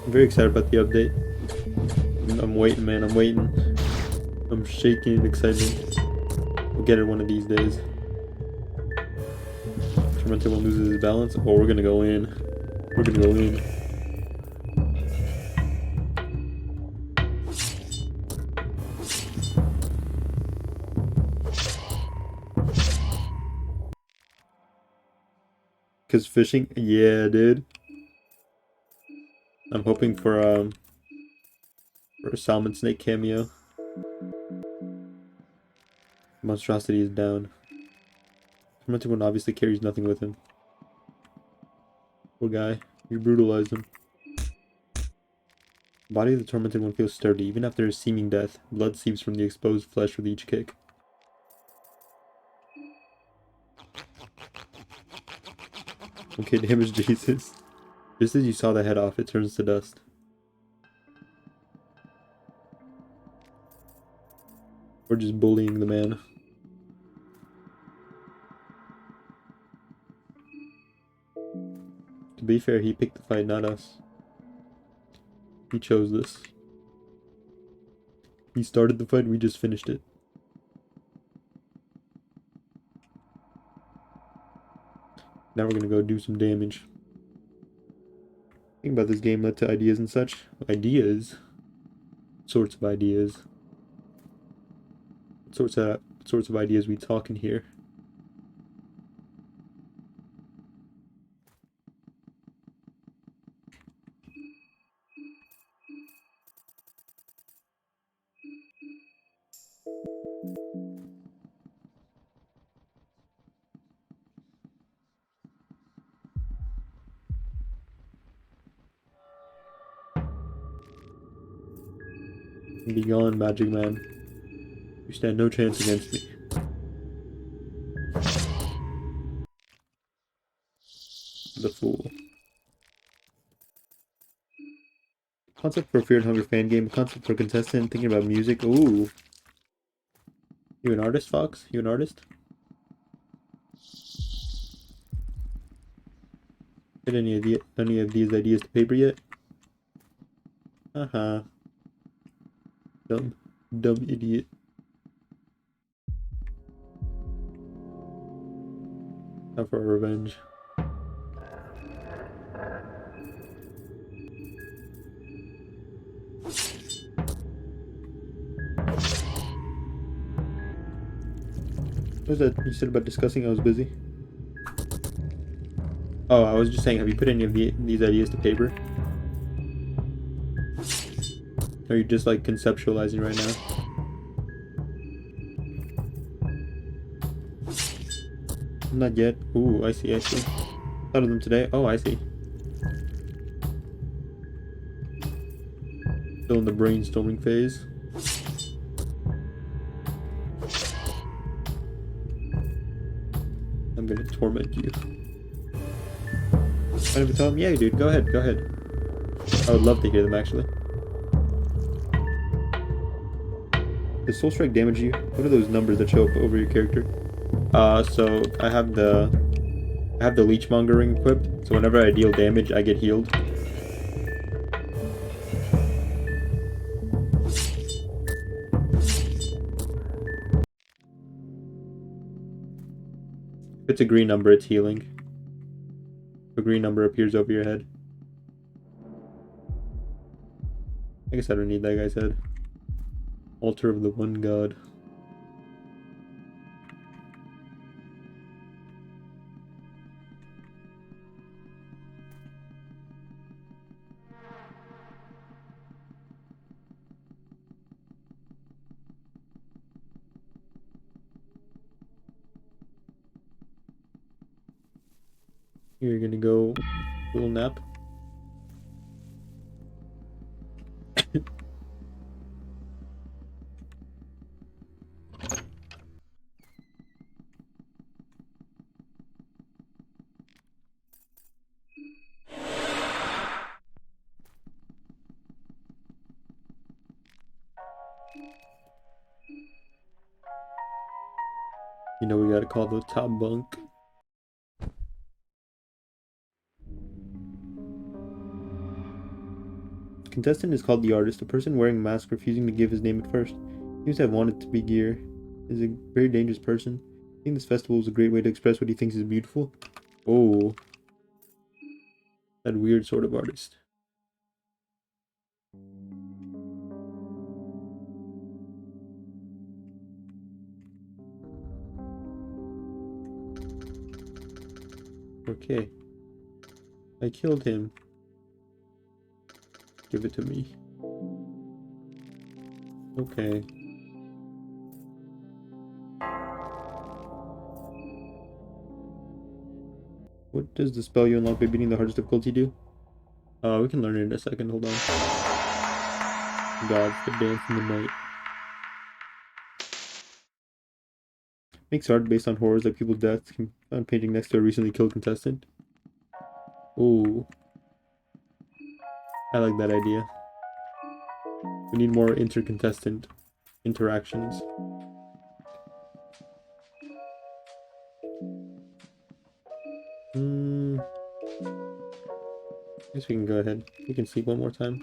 I'm very excited about the update. I'm waiting, man. I'm waiting. I'm shaking in excitement. We'll get it one of these days. Tormented One loses his balance. Oh, we're gonna go in. We're gonna go in. Cause fishing? Yeah, dude. I'm hoping for a Salmon Snake cameo. Monstrosity is down. Tormented One obviously carries nothing with him. Poor guy. You brutalized him. The body of the Tormented One feels sturdy, even after his seeming death. Blood seeps from the exposed flesh with each kick. Okay, damage Jesus. Just as you saw the head off, it turns to dust. We're just bullying the man. To be fair, he picked the fight, not us. He chose this. He started the fight, we just finished it. Now we're gonna go do some damage. Think about this game led to ideas and such. Ideas? Sorts of ideas. What sorts of ideas we talking here? Be gone, Magic Man. You stand no chance against me. The fool. Concept for a Fear and Hunger fan game. Concept for a contestant. Thinking about music. Ooh. You an artist, Fox? You an artist? Put any of these ideas to paper yet? Uh-huh. Dumb idiot. Time for our revenge. What was that you said about discussing? I was busy. Oh, I was just saying, have you put any of these ideas to paper? Or are you just like conceptualizing right now? Not yet. Ooh, I see, I see. Thought of them today. Oh, I see. Still in the brainstorming phase. I'm gonna torment you. Mind if I tell him? Yeah, dude, go ahead, go ahead. I would love to hear them, actually. Does Soul Strike damage you? What are those numbers that show up over your character? So I have the Leechmongering equipped, so whenever I deal damage, I get healed. If it's a green number, it's healing. If a green number appears over your head. I guess I don't need that guy's head. Altar of the One God. You're gonna go little nap. You know we gotta call the top bunk. Contestant is called the artist. A person wearing a mask refusing to give his name at first. Seems to have wanted to be gear. Is a very dangerous person. I think this festival is a great way to express what he thinks is beautiful. Oh. That weird sort of artist. Okay. I killed him. Give it to me. Okay. What does the spell you unlock by beating the hardest difficulty do? We can learn it in a second. Hold on. Gods that dance in the night. Makes art based on horrors like people's deaths. Found painting next to a recently killed contestant. Ooh. I like that idea. We need more inter-contestant interactions. I guess we can go ahead. We can sleep one more time.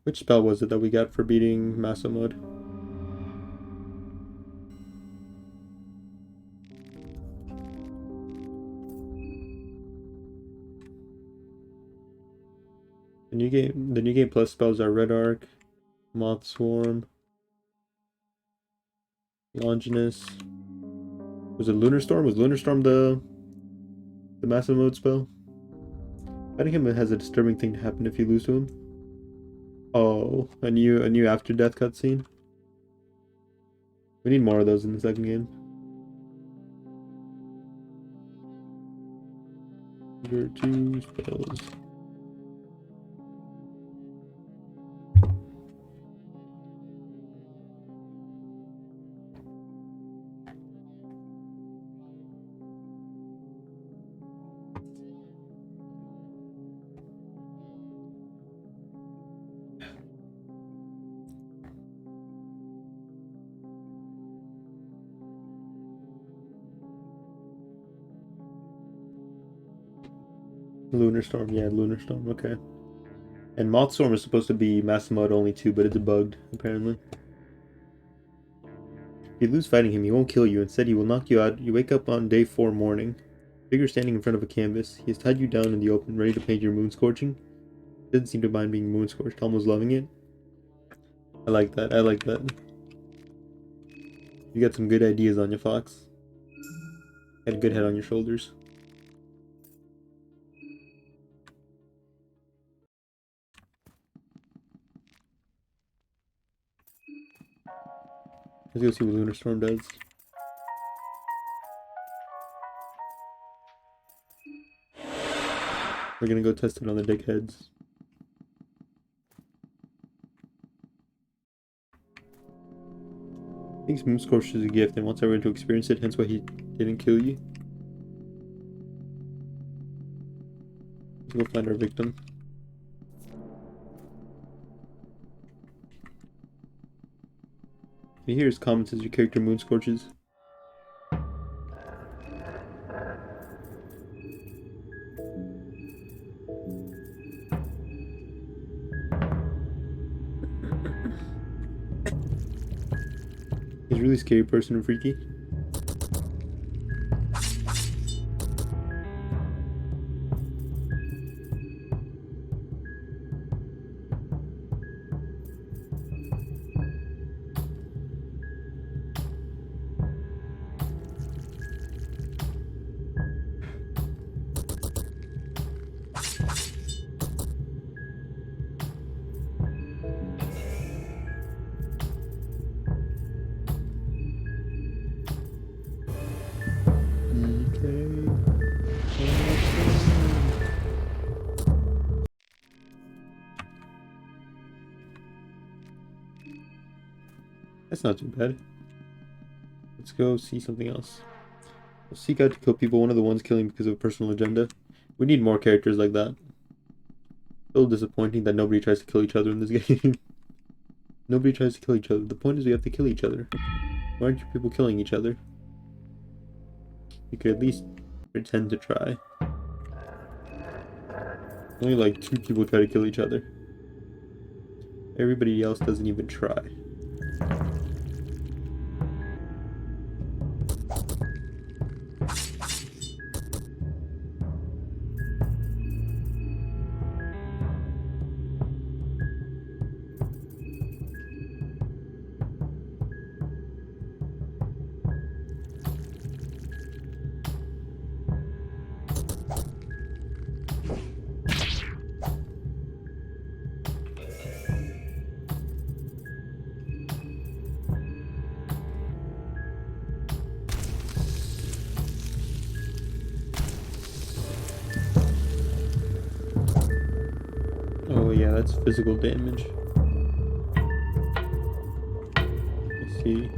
Which spell was it that we got for beating Maso mode? The new game plus spells are Red Arc, Moth Swarm, Longinus. Was it Lunar Storm? Was Lunar Storm the Maso mode spell? Fighting him has a disturbing thing to happen if you lose to him. Oh, a new after death cutscene. We need more of those in the second game. Number 2 spells. Lunar Storm, yeah, Lunar Storm, okay. And Moth Storm is supposed to be Master Mode only too, but it's bugged, apparently. you lose fighting him, he won't kill you. Instead, he will knock you out. You wake up on day 4 morning. Figure standing in front of a canvas. He has tied you down in the open, ready to paint your moon scorching. He doesn't seem to mind being moon scorched, almost loving it. I like that. I like that. You got some good ideas on you, Fox. Got a good head on your shoulders. Let's go see what Lunar Storm does. We're gonna go test it on the dickheads. He thinks Moon Scorch is a gift and wants everyone to experience it, hence why he didn't kill you. Let's go find our victim. You hear his comments as your character Moon Scorches. He's a really scary person and freaky. That's not too bad. Let's go see something else. We'll seek out to kill people, one of the ones killing because of a personal agenda. We need more characters like that. It's a little disappointing that nobody tries to kill each other in this game. Nobody tries to kill each other. The point is we have to kill each other. Why aren't you people killing each other? You could at least pretend to try. Only like 2 people try to kill each other. Everybody else doesn't even try. Oh yeah, that's physical damage. Let's see.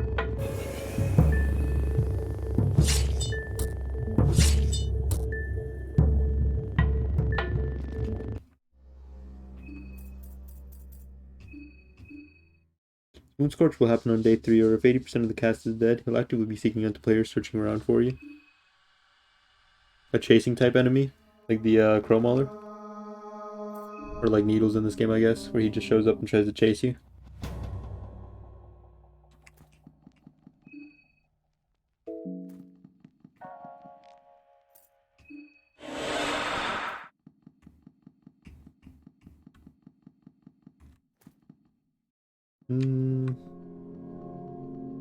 Moonscorch will happen on day 3, or if 80% of the cast is dead, he'll actively be seeking out the players searching around for you. A chasing type enemy, like the Crow Mauler. Or like Needles in this game, I guess, where he just shows up and tries to chase you.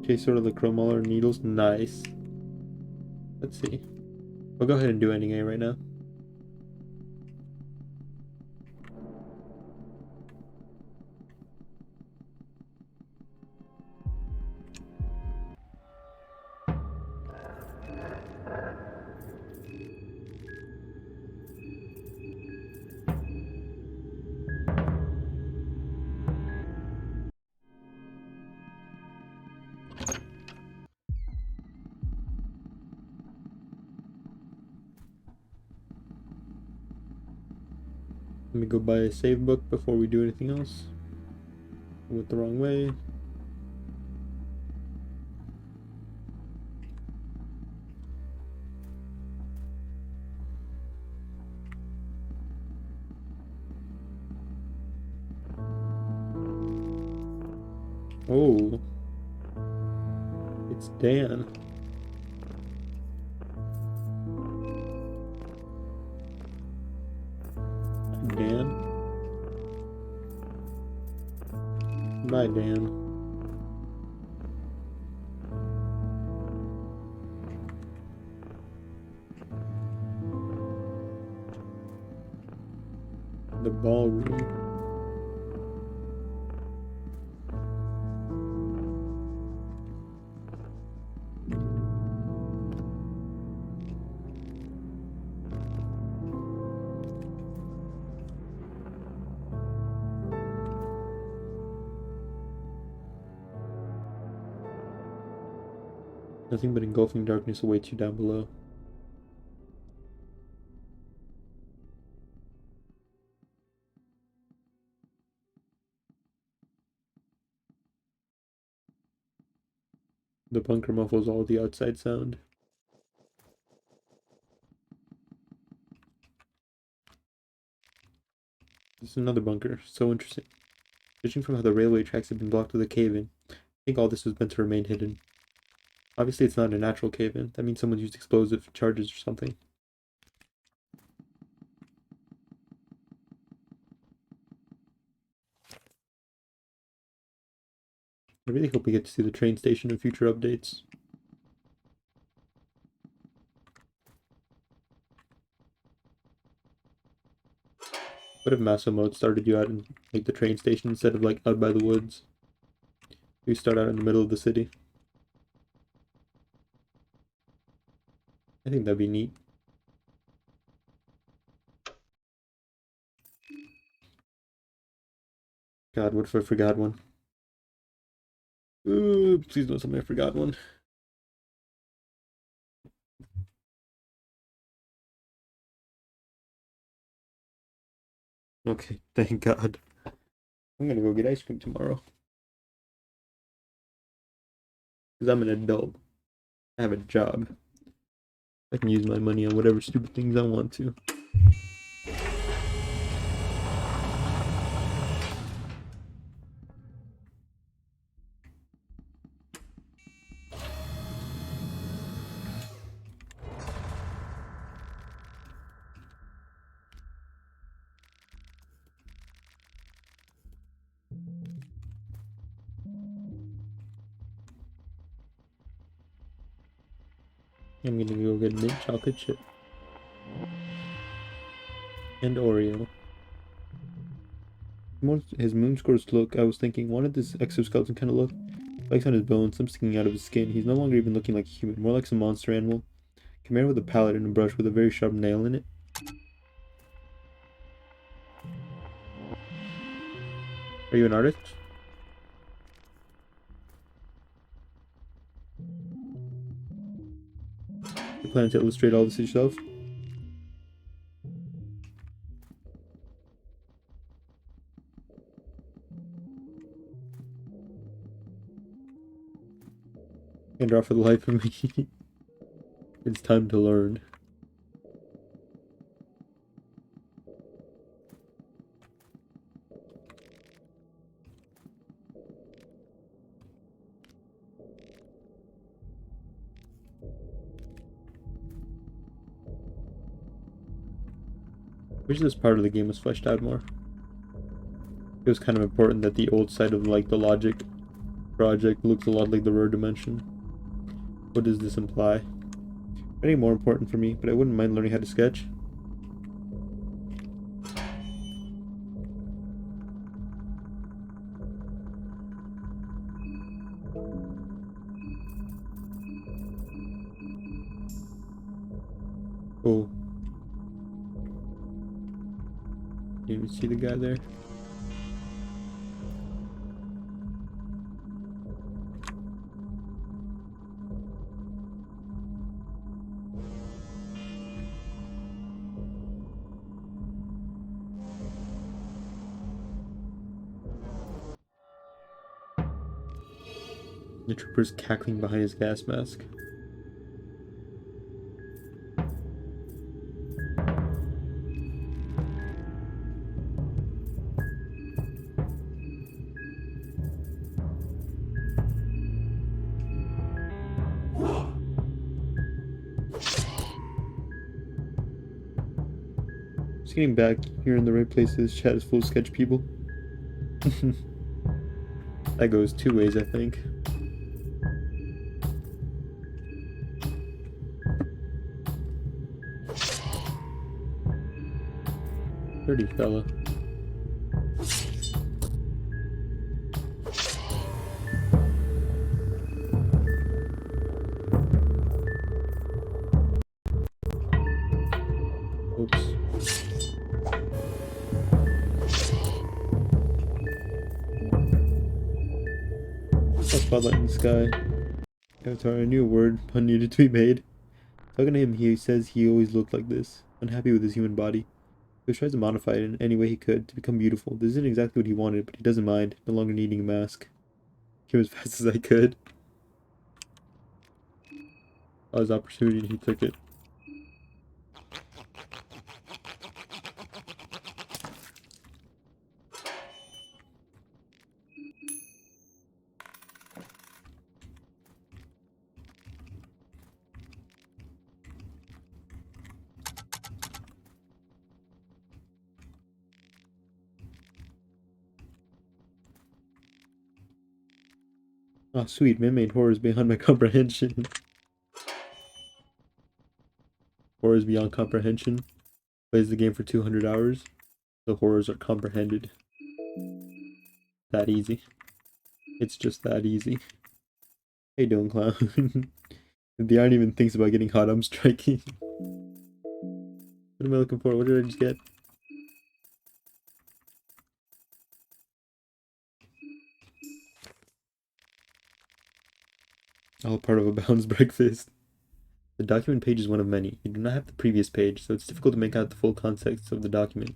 Okay, sort of the Crow Mauler Needles. Nice. Let's see. I'll go ahead and do ending A right now. Let me go buy a save book before we do anything else. I went the wrong way. Oh. It It's Dan. Dan. Bye, Dan. The ballroom. Nothing but engulfing darkness awaits you down below. The bunker muffles all the outside sound. This is another bunker. So interesting. Judging from how the railway tracks have been blocked with a cave-in, I think all this was meant to remain hidden. Obviously, it's not a natural cave-in. That means someone used explosive charges or something. I really hope we get to see the train station in future updates. What if Maso Mode started you out in like the train station instead of like out by the woods? You start out in the middle of the city. I think that'd be neat. God, what if I forgot one? Ooh, please don't tell me I forgot one. Okay, thank God. I'm gonna go get ice cream tomorrow. Because I'm an adult. I have a job. I can use my money on whatever stupid things I want to. I'm gonna go get mint chocolate chip. And Oreo. His moon scores look, I was thinking, why did this exoskeleton kind of look? Legs on his bones, some sticking out of his skin. He's no longer even looking like a human, more like some monster animal. Chimera with a palette and a brush with a very sharp nail in it. Are you an artist? You plan to illustrate all this yourself? Can't draw for the life of me. It's time to learn. I wish this part of the game was fleshed out more. It was kind of important that the old side of like the logic project looks a lot like the Rare Dimension. What does this imply? Any more important for me, but I wouldn't mind learning how to sketch. Oh. Didn't even see the guy there. The trooper's cackling behind his gas mask. Just getting back here in the right place. This chat is full of sketch people. That goes two ways, I think. Dirty fella. Oops. A spotlight in the sky. Avatar, I knew a word pun needed to be made. Talking to him, he says he always looked like this, unhappy with his human body. He tries to modify it in any way he could to become beautiful. This isn't exactly what he wanted, but he doesn't mind, no longer needing a mask. Came as fast as I could. Saw his opportunity and he took it. Oh, sweet, man-made horrors beyond my comprehension. Horrors beyond comprehension. Plays the game for 200 hours. The horrors are comprehended. That easy. It's just that easy. How you doing, clown? If the iron even thinks about getting hot, I'm striking. What am I looking for? What did I just get? All part of a balanced breakfast. The document page is one of many. You do not have the previous page, so it's difficult to make out the full context of the document.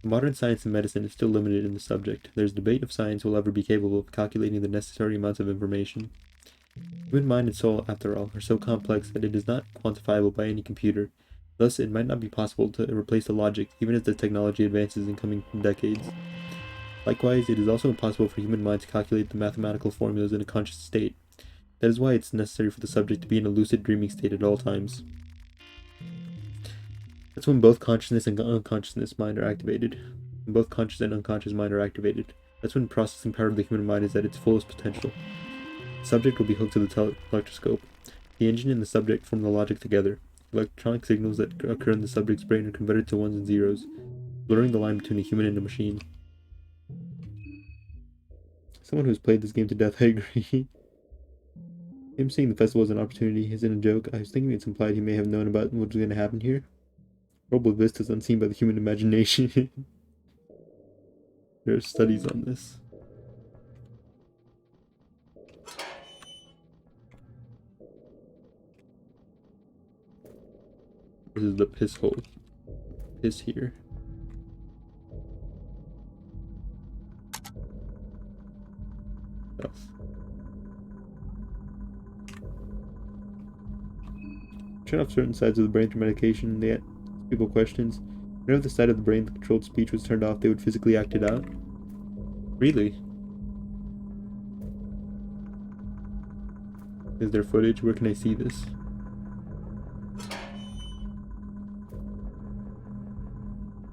Modern science and medicine is still limited in the subject. There is debate if science will ever be capable of calculating the necessary amounts of information. Human mind and soul, after all, are so complex that it is not quantifiable by any computer. Thus, it might not be possible to replace the logic, even as the technology advances in coming decades. Likewise, it is also impossible for human mind to calculate the mathematical formulas in a conscious state. That is why it's necessary for the subject to be in a lucid dreaming state at all times. That's when both consciousness and unconsciousness mind are activated. When both conscious and unconscious mind are activated. That's when processing power of the human mind is at its fullest potential. The subject will be hooked to the electroscope. The engine and the subject form the logic together. Electronic signals that occur in the subject's brain are converted to ones and zeros, blurring the line between a human and a machine. Someone who's played this game to death, I agree. Him seeing the festival as an opportunity isn't a joke. I was thinking it's implied he may have known about what was going to happen here. Horrible vistas unseen by the human imagination. There are studies on this. This is the piss hole. Piss here. Stuff. Turn off certain sides of the brain through medication. They ask people questions. Whenever the side of the brain that controlled speech was turned off, they would physically act it out. Really? Is there footage? Where can I see this?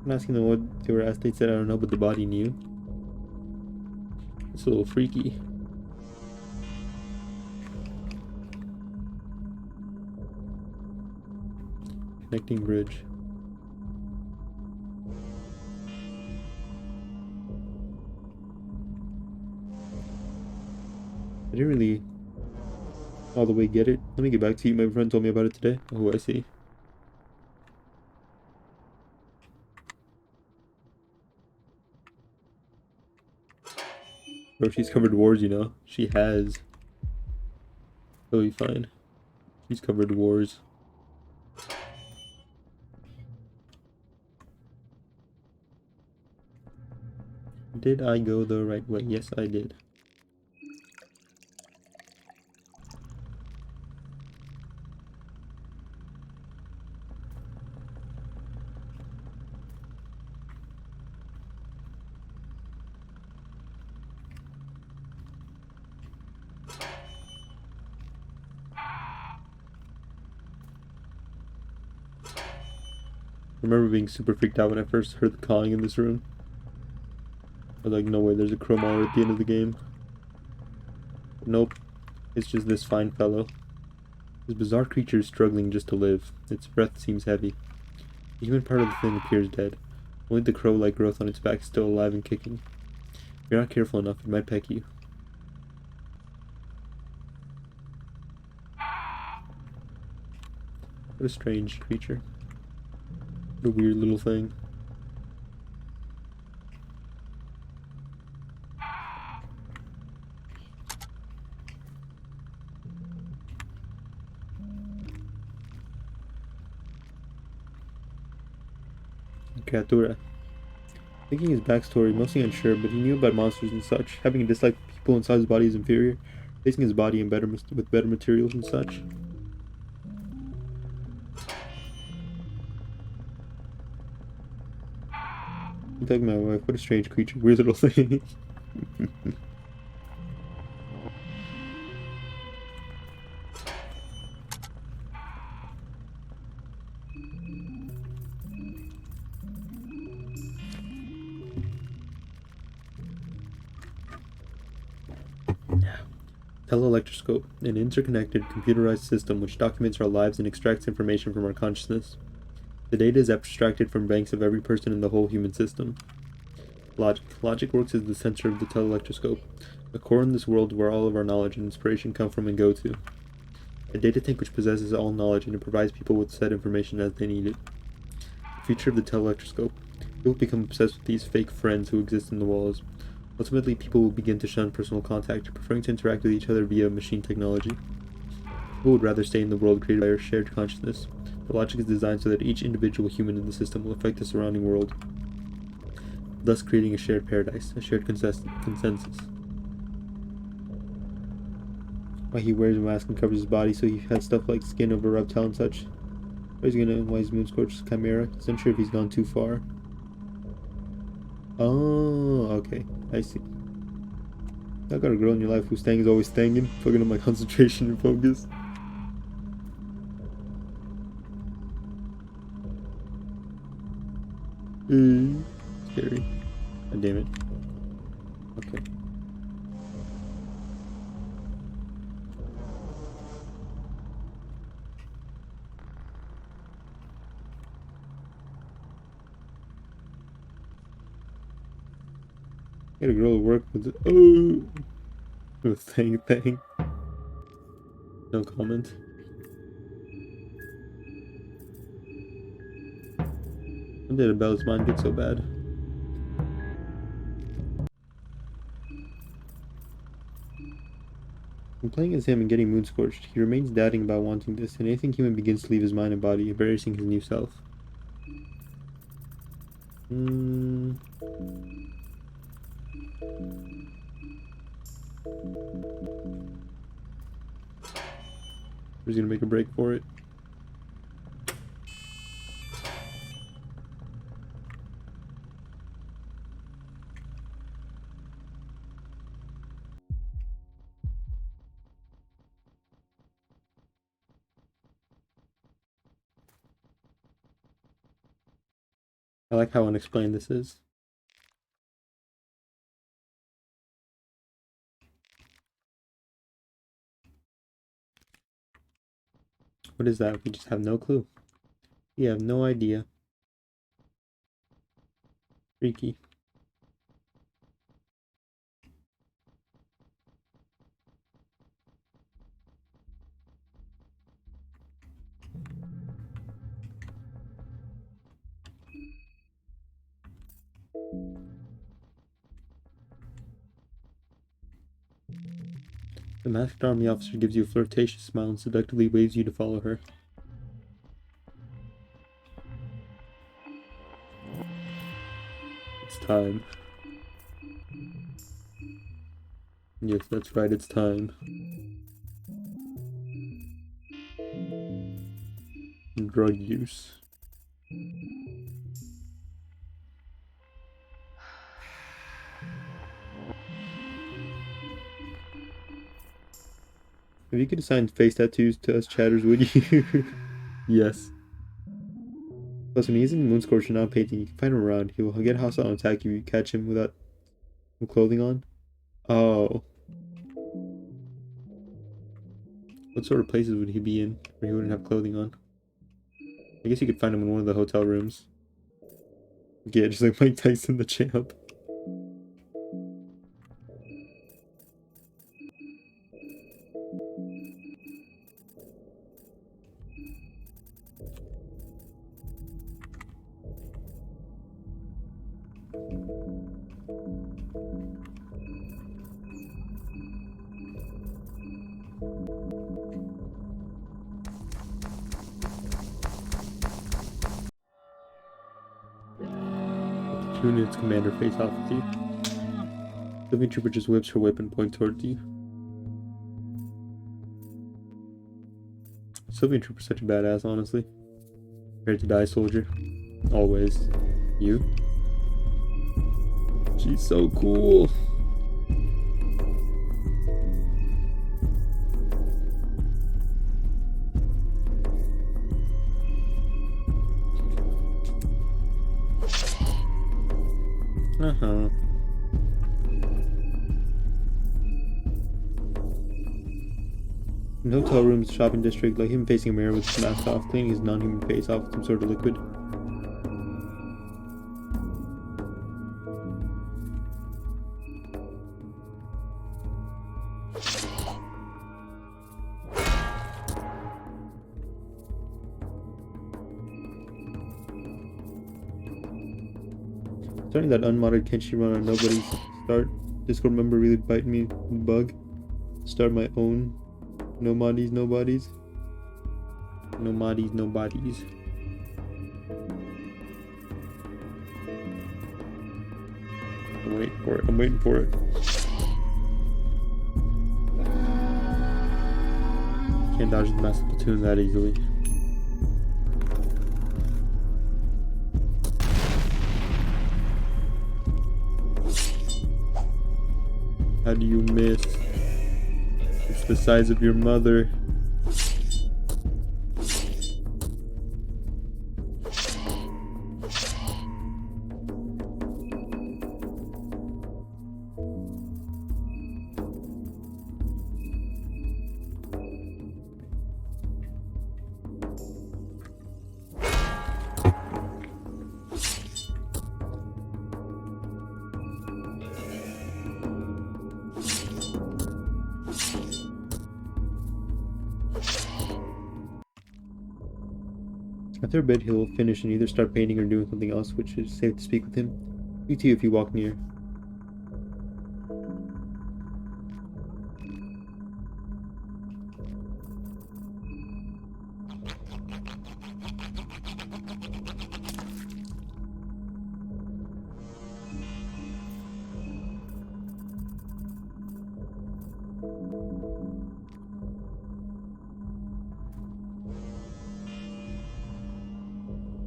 I'm asking them what they were asked. They said, I don't know, but the body knew. It's a little freaky. Connecting bridge. I didn't really all the way get it. Let me get back to you. My friend told me about it today. Oh, I see. Bro, she's covered wars, you know. She has. She'll be fine. She's covered wars. Did I go the right way? Yes, I did. remember being super freaked out when I first heard the cawing in this room. I was like, no way, there's a crow mauler at the end of the game. Nope, it's just this fine fellow. This bizarre creature is struggling just to live. Its breath seems heavy. The human part of the thing appears dead. Only the crow-like growth on its back is still alive and kicking. If you're not careful enough, it might peck you. What a strange creature. What a weird little thing. Creatura. Thinking his backstory, mostly unsure, but he knew about monsters and such. Having a dislike for people inside his body is inferior. Placing his body in with better materials and such. I'm talking to my wife. What a strange creature. Weird little thing. Teleelectroscope, an interconnected, computerized system which documents our lives and extracts information from our consciousness. The data is abstracted from banks of every person in the whole human system. Logic. Logic works as the center of the teleelectroscope, a core in this world where all of our knowledge and inspiration come from and go to. A data tank which possesses all knowledge and it provides people with said information as they need it. The future of the teleelectroscope. People become obsessed with these fake friends who exist in the walls. Ultimately, people will begin to shun personal contact, preferring to interact with each other via machine technology. People would rather stay in the world created by our shared consciousness. The logic is designed so that each individual human in the system will affect the surrounding world, thus creating a shared paradise, a shared consensus. Why he wears a mask and covers his body so he has stuff like skin of a reptile and such. Why his moon scorches chimera? He's unsure if he's gone too far. Oh, okay. I see. I got a girl in your life whose thing is always thangin', fucking up my concentration and focus. Scary. God damn it. Okay. Get a girl to work with it. Oh! Thing. No comment. When did Abel's mind get so bad? When playing as him and getting moon scorched, he remains doubting about wanting this, and anything human begins to leave his mind and body, embarrassing his new self. He's gonna make a break for it. I like how unexplained this is. What is that? We just have no clue. We have no idea. Freaky. The masked army officer gives you a flirtatious smile and seductively waves you to follow her. It's time. Yes, that's right, it's time. Drug use. If you could assign face tattoos to us chatters, would you? Yes. Plus, when he's in Moon Scorcher not painting, you can find him around. He will get hostile and attack you if you catch him without clothing on. Oh. What sort of places would he be in where he wouldn't have clothing on? I guess you could find him in one of the hotel rooms. Yeah, just like Mike Tyson the champ. Unit's commander face off with you. Living Trooper just whips her whip and points towards you. Sylvian Trooper's such a badass, honestly. Prepared to die, soldier. Always. You? She's so cool. Uh-huh. In hotel room's shopping district, like him facing a mirror with his mask off, cleaning his non-human face off with some sort of liquid. Starting that unmodded Kenshi run on nobody's start. Discord member really bite me bug. Start my own. No moddies, no bodies. No moddies, no bodies. I'm waiting for it. I'm waiting for it. Can't dodge the massive platoon that easily. How do you miss? It's the size of your mother. After a bit, he'll finish and either start painting or doing something else, which is safe to speak with him. Speak to you if you walk near.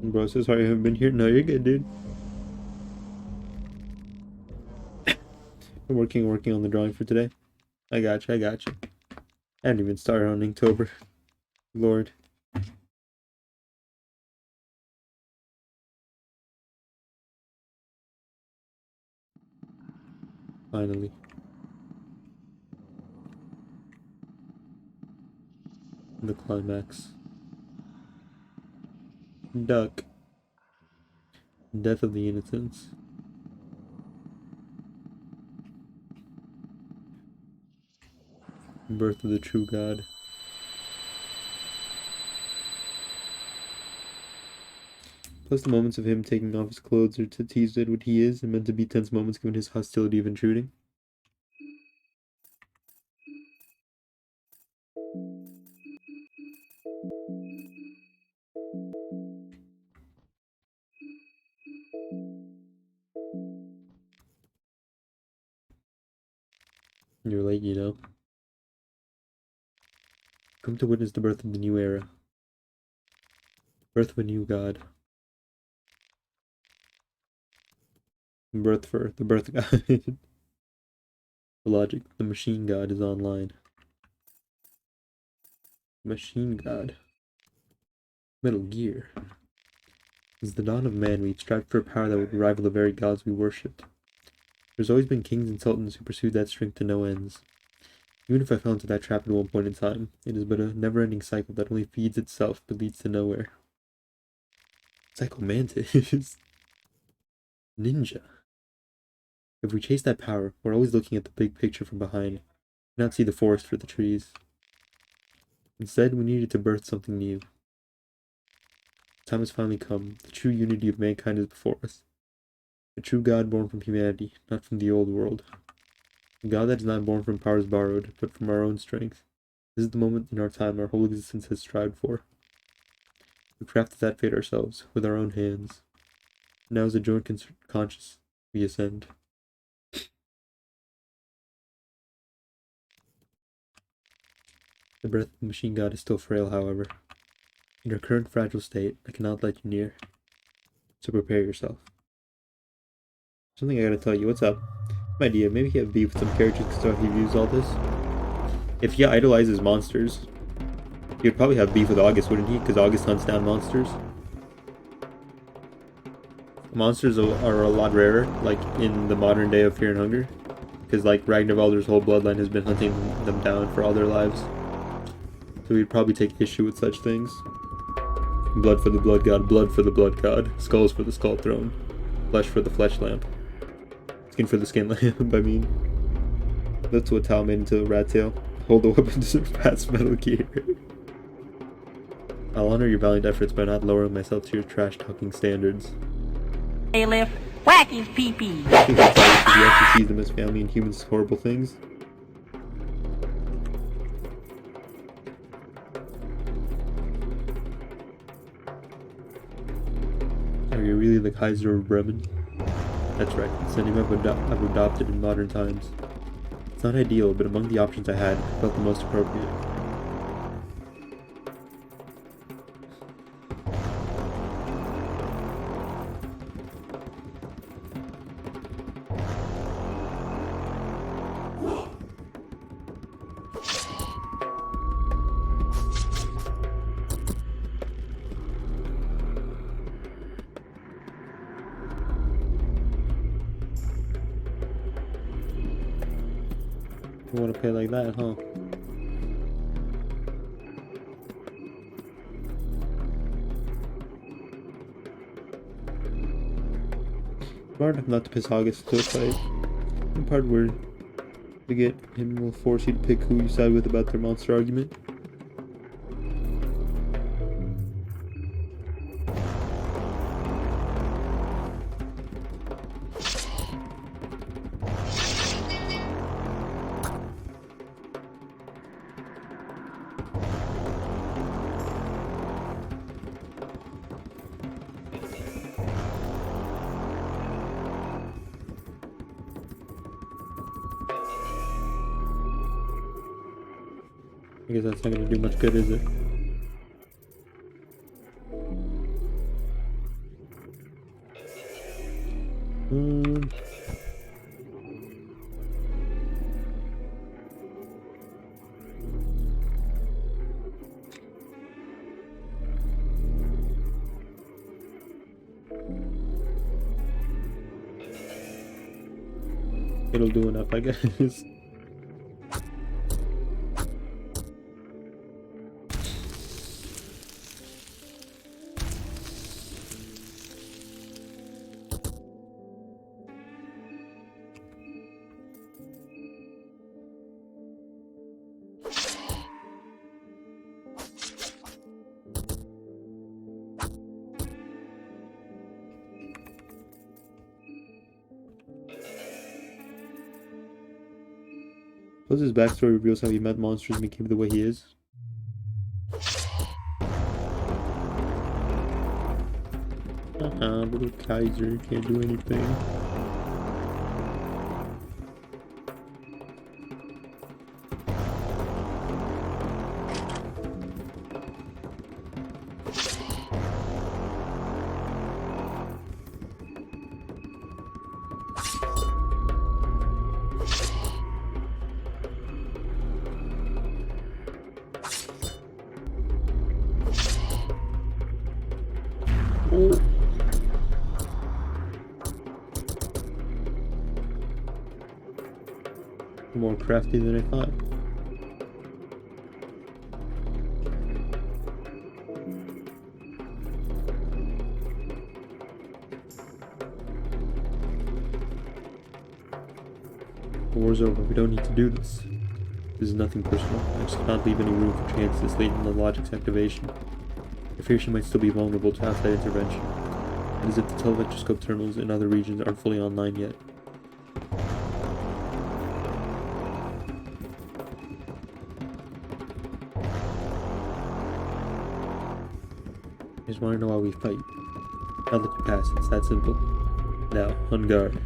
Bro, so sorry I haven't been here. No, you're good, dude. I'm working on the drawing for today. I got you. I haven't even started on Inktober. Lord. Finally. The climax. Duck. Death of the innocents. Birth of the true God. Plus the moments of him taking off his clothes are to tease at what he is and meant to be tense moments given his hostility of intruding. You're late, you know. Come to witness the birth of the new era. Birth of a new god. Birth for the birth god. The logic. The machine god is online. Machine god. Metal Gear. Since the dawn of man, we strived for a power that would rival the very gods we worshipped. There's always been kings and sultans who pursued that strength to no ends. Even if I fell into that trap at one point in time, it is but a never-ending cycle that only feeds itself but leads to nowhere. Psychomantis. Ninja. If we chase that power, we're always looking at the big picture from behind, not see the forest for the trees. Instead, we needed to birth something new. The time has finally come. The true unity of mankind is before us. A true God born from humanity, not from the old world. A God that is not born from powers borrowed, but from our own strength. This is the moment in our time our whole existence has strived for. We crafted that fate ourselves, with our own hands. Now as a joint conscience, we ascend. The breath of the machine god is still frail, however. In her current fragile state, I cannot let you near. So prepare yourself. Something I gotta tell you, what's up? My idea, maybe he have beef with some characters because he views all this. If he idolizes monsters, he would probably have beef with August, wouldn't he? Because August hunts down monsters. Monsters are a lot rarer, like in the modern day of Fear and Hunger. Because like Ragnarvalder's whole bloodline has been hunting them down for all their lives. So he'd probably take issue with such things. Blood for the blood god, blood for the blood god, skulls for the skull throne, flesh for the flesh lamp, skin for the skin lamp, I mean. That's what Tao made into a rat tail. Hold the weapon to surpass Metal Gear. I'll honor your valiant efforts by not lowering myself to your trash-talking standards. Bailiff, whack his pee-pee. I think that's because he actually sees them as family and humans as horrible things. Are you really the Kaiser of Bremen? That's right, it's the name I've adopted in modern times. It's not ideal, but among the options I had, it felt the most appropriate. You want to play like that, huh? Smart enough not to piss August to a fight. The part where we get him will force you to pick who you side with about their monster argument. I guess that's not gonna do much good, is it? It'll do enough, I guess. Plus his backstory reveals how he met monsters and became the way he is. Little Kaiser can't do anything. Oh. More crafty than I thought. The war's over. We don't need to do this. This is nothing personal. I just cannot leave any room for chance this late in the logic's activation. I fear she might still be vulnerable to outside intervention. And as if the televectroscope terminals in other regions aren't fully online yet. I just want to know why we fight. Now let you pass. It's that simple. Now, on guard.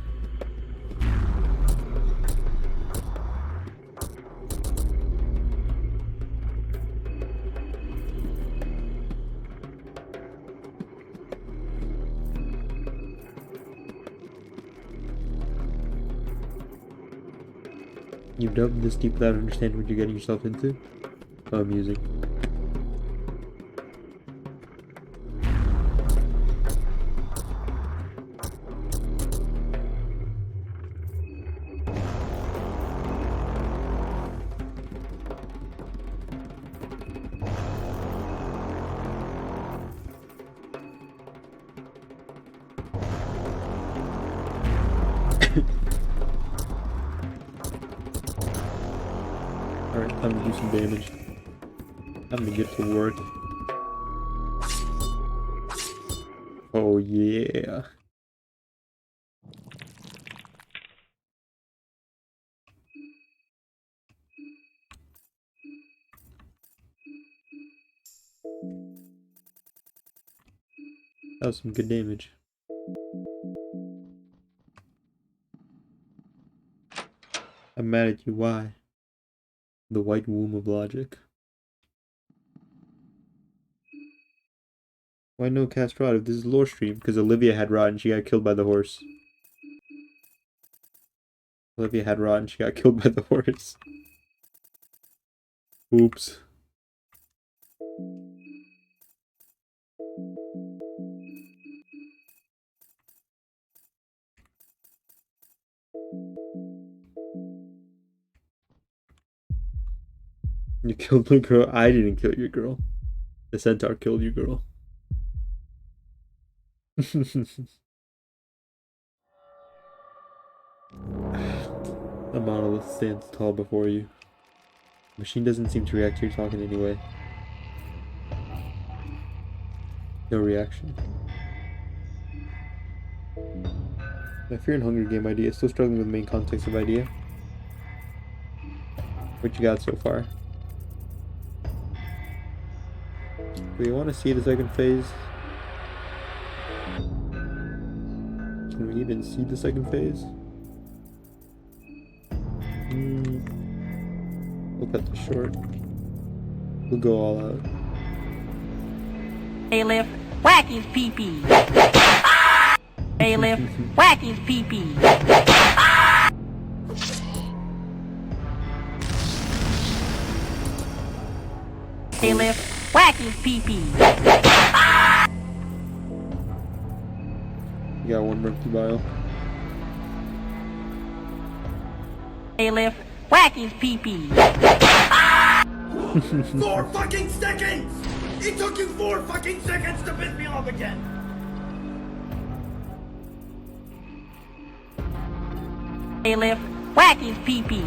You delved this deep without understanding what you're getting yourself into? How amusing. Alright, time to do some damage. Time to get to work. Oh yeah. That was some good damage. I'm mad at you, why? The white womb of logic. Why no cast rod if this is lore stream? Because Olivia had rod and she got killed by the horse. Olivia had rod and she got killed by the horse. Oops. You killed my girl? I didn't kill your girl. The centaur killed your girl. The monolith stands tall before you. The machine doesn't seem to react to your talking anyway. No reaction. My fear and hunger game idea. Still struggling with the main context of idea. What you got so far? Do we want to see the second phase? Can we even see the second phase? We'll cut this short. We'll go all out. Bailiff, whack his pee-pee. Bailiff, whack his pee-pee. Bailiff, whack his pee-pee. You got one murky vial. Bailiff, whack his pee-pee. 4 fucking seconds! It took you 4 fucking seconds to piss me off again! Bailiff, whack his pee-pee.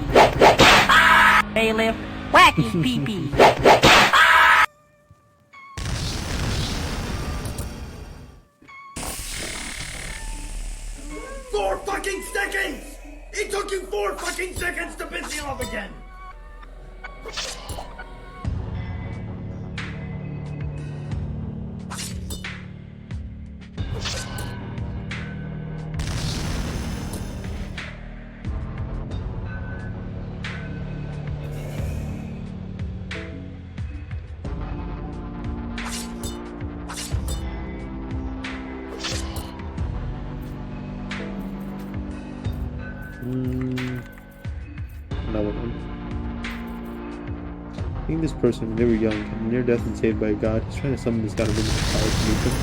Bailiff, whack his pee-pee. 4 fucking seconds! It took you 4 fucking seconds to piss me off again! Another one. Being this person when they were young, near death and saved by a god, he's trying to summon this god of limited power to meet them.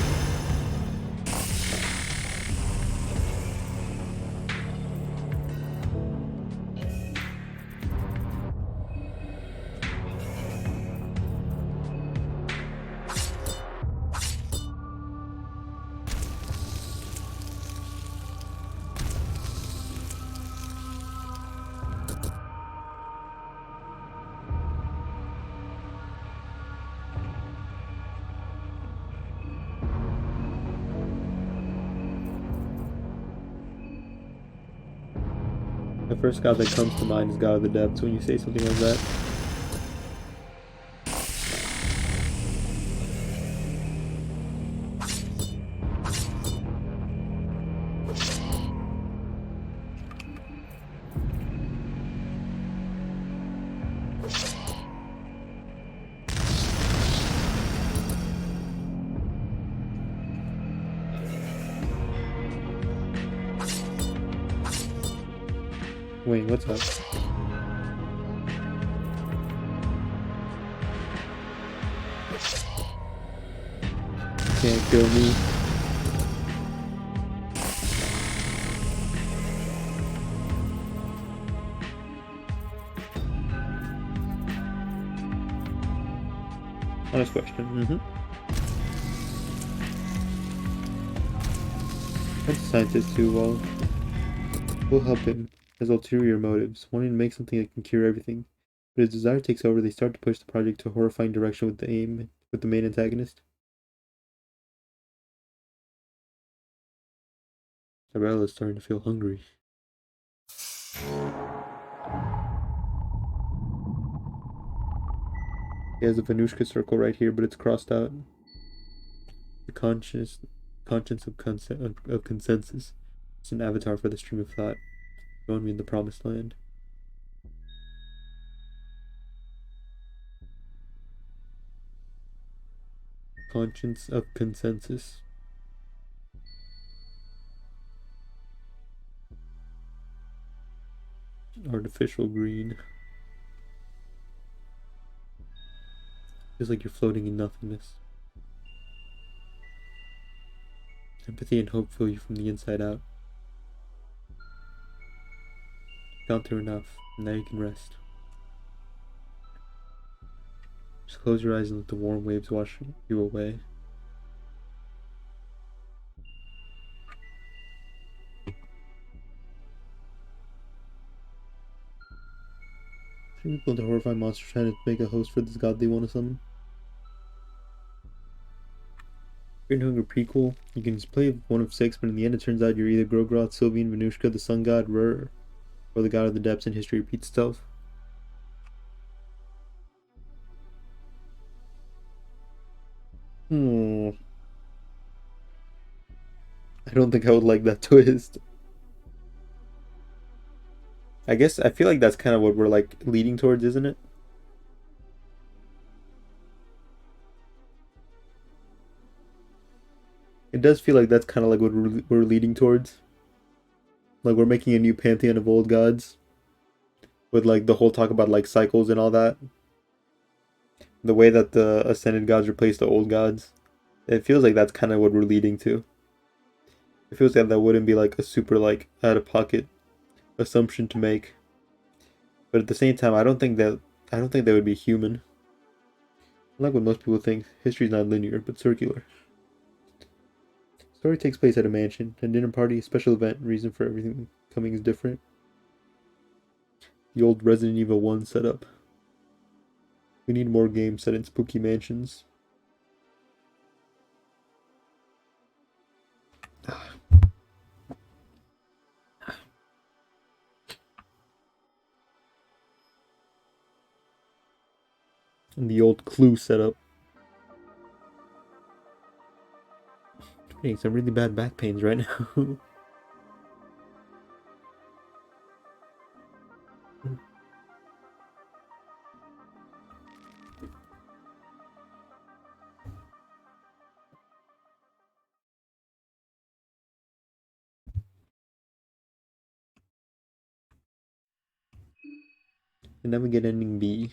first god that comes to mind is God of the Depths when you say something like that. Wait, what's up? Can't kill me. Honest question. What's a scientist who, well, will help him, has ulterior motives, wanting to make something that can cure everything. But his desire takes over, they start to push the project to a horrifying direction with the main antagonist. Arabella is starting to feel hungry. He has a Venushka circle right here, but it's crossed out. The conscience of consensus. It's an avatar for the stream of thought. Join me in the promised land. Conscience of consensus. Artificial green. Feels like you're floating in nothingness. Empathy and hope fill you from the inside out. Gone through enough, and now you can rest. Just close your eyes and let the warm waves wash you away. Three people into horrifying monsters trying to make a host for this god they want to summon. If you're doing a prequel, you can just play one of six, but in the end it turns out you're either Grogroth, Sylvian, Venushka, the sun god, Rur, or the god of the depths, and history repeats itself. I don't think I would like that twist. I guess I feel like that's kind of what we're like leading towards, isn't it? It does feel like that's kind of like what we're leading towards. Like we're making a new pantheon of old gods with like the whole talk about like cycles and all that. The way that the ascended gods replace the old gods. It feels like that's kind of what we're leading to. It feels like that wouldn't be like a super like out of pocket assumption to make. But at the same time, I don't think that would be human. Like what most people think, history is not linear but circular. Story takes place at a mansion, a dinner party, a special event, reason for everything coming is different. The old Resident Evil 1 setup. We need more games set in spooky mansions. And the old Clue setup. I'm getting some really bad back pains right now. And then we get ending B.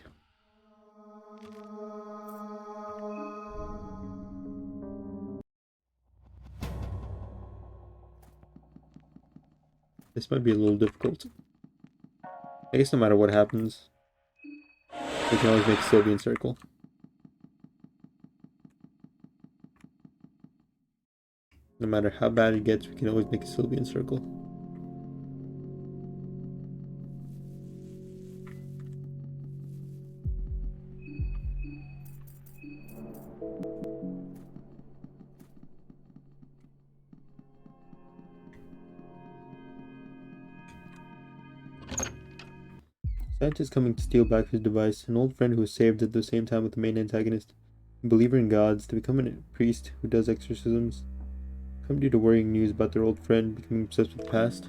This might be a little difficult. I guess no matter what happens, we can always make a Sylvian circle. No matter how bad it gets, we can always make a Sylvian circle. Scientist coming to steal back his device, an old friend who was saved at the same time with the main antagonist, a believer in gods, to become a priest who does exorcisms, come due to worrying news about their old friend becoming obsessed with the past.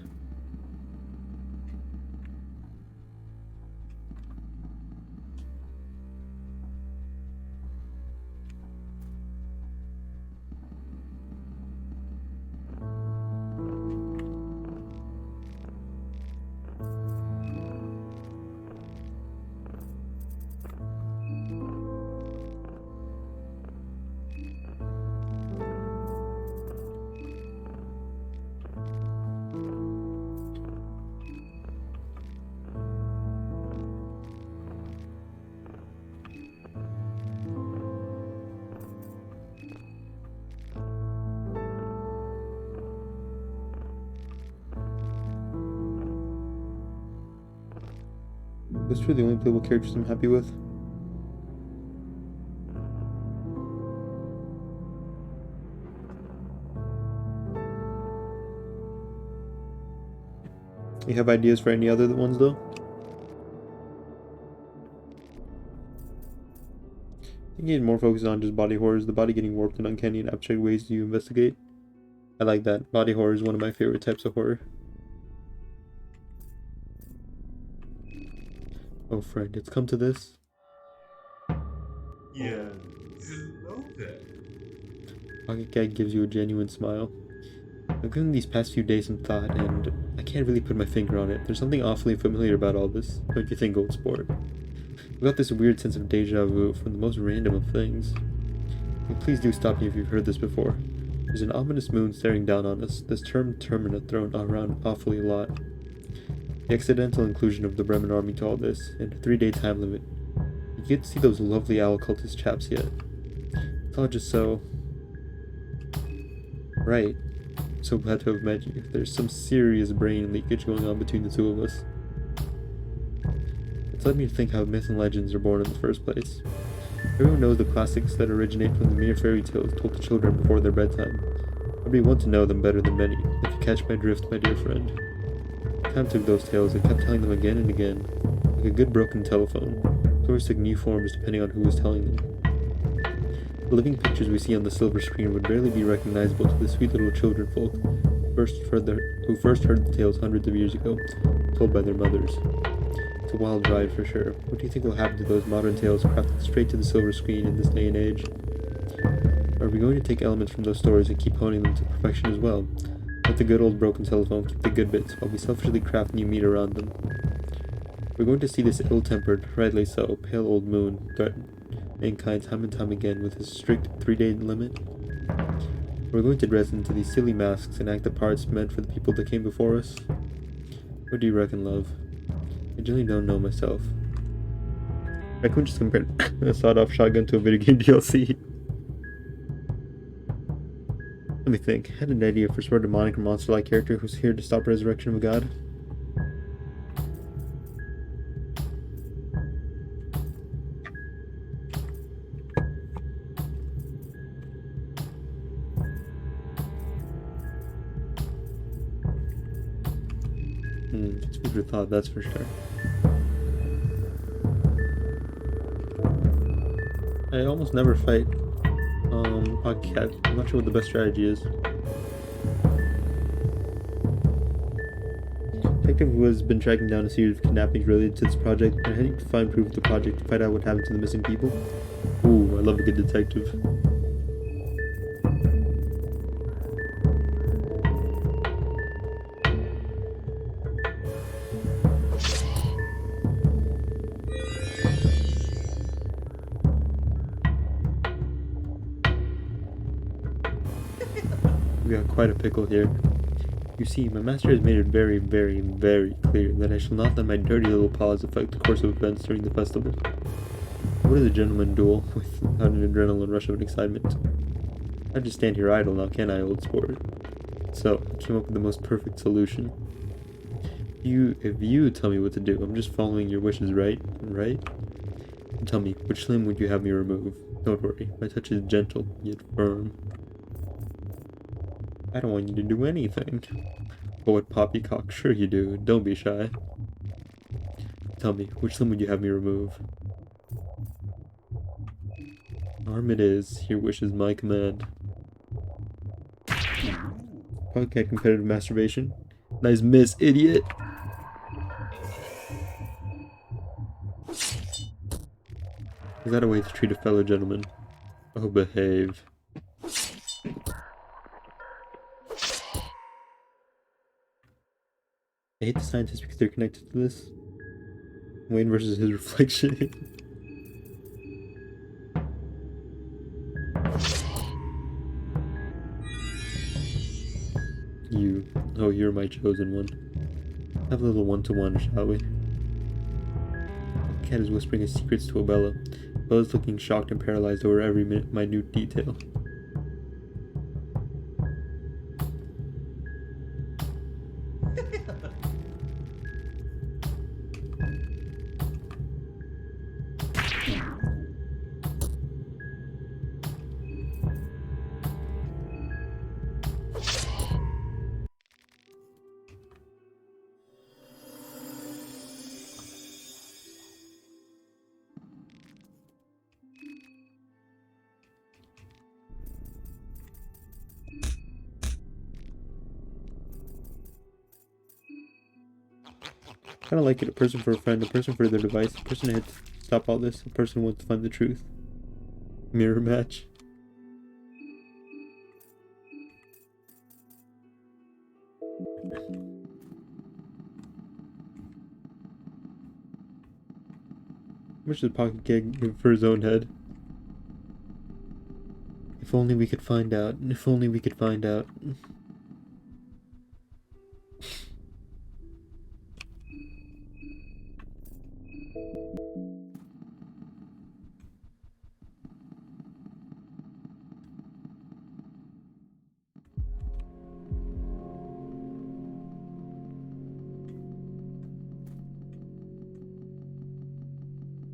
Those two are the only playable characters I'm happy with. You have ideas for any other ones though? I think you need more focus on just body horrors, the body getting warped in uncanny and abstract ways you investigate. I like that. Body horror is one of my favorite types of horror. Oh friend, it's come to this. Yeah, know that. Pocket Cat gives you a genuine smile. I've given these past few days some thought, and I can't really put my finger on it. There's something awfully familiar about all this, don't you think, old sport? I've got this weird sense of deja vu from the most random of things. And please do stop me if you've heard this before. There's an ominous moon staring down on us, this term Termina thrown around awfully a lot. The accidental inclusion of the Bremen army to all this, and a 3-day time limit. You get to see those lovely owl cultist chaps yet. It's all just so... right. So glad to have met you. There's some serious brain leakage going on between the two of us. It's led me to think how myths and legends are born in the first place. Everyone knows the classics that originate from the mere fairy tales told to children before their bedtime. Nobody wants to know them better than many, if you catch my drift, my dear friend. Time took those tales and kept telling them again and again, like a good broken telephone. Stories took new forms depending on who was telling them. The living pictures we see on the silver screen would barely be recognizable to the sweet little children folk who first heard the tales hundreds of years ago, told by their mothers. It's a wild ride for sure. What do you think will happen to those modern tales crafted straight to the silver screen in this day and age? Are we going to take elements from those stories and keep honing them to perfection as well? Let the good old broken telephone keep the good bits while we selfishly craft new meat around them. We're going to see this ill-tempered, rightly so, pale old moon threaten mankind time and time again with his strict 3-day limit. We're going to dress into these silly masks and act the parts meant for the people that came before us. What do you reckon, love? I generally don't know myself. I couldn't just compare a sawed-off shotgun to a video game DLC. Let me think. I had an idea for a sort of demonic or monster-like character who's here to stop resurrection of a god. It's food for thought, that's for sure. I almost never fight Pocket Cat. I'm not sure what the best strategy is. Detective who has been tracking down a series of kidnappings related to this project and heading to find proof of the project to find out what happened to the missing people. Ooh, I love a good detective. We got quite a pickle here. You see, my master has made it very, very, very clear that I shall not let my dirty little paws affect the course of events during the festival. What is a gentleman duel without an adrenaline rush of excitement? I just stand here idle now, can I, old sport? So, I came up with the most perfect solution. If you tell me what to do, I'm just following your wishes, right? Right? Tell me, which limb would you have me remove? Don't worry, my touch is gentle, yet firm. I don't want you to do anything. But what poppycock, sure you do, don't be shy. Tell me, which limb would you have me remove? Arm it is. Here wishes my command. Okay, competitive masturbation. Nice miss, idiot. Is that a way to treat a fellow gentleman? Oh, behave. I hate the scientists because they're connected to this. Wayne versus his reflection. You. Oh, you're my chosen one. Have a little one-to-one, shall we? Cat is whispering his secrets to Abella. Abella's looking shocked and paralyzed over every minute detail. Kinda like it, a person for a friend, a person for their device, a person ahead to stop all this, a person who wants to find the truth. Mirror match. Wish the pocket gig for his own head. If only we could find out. If only we could find out.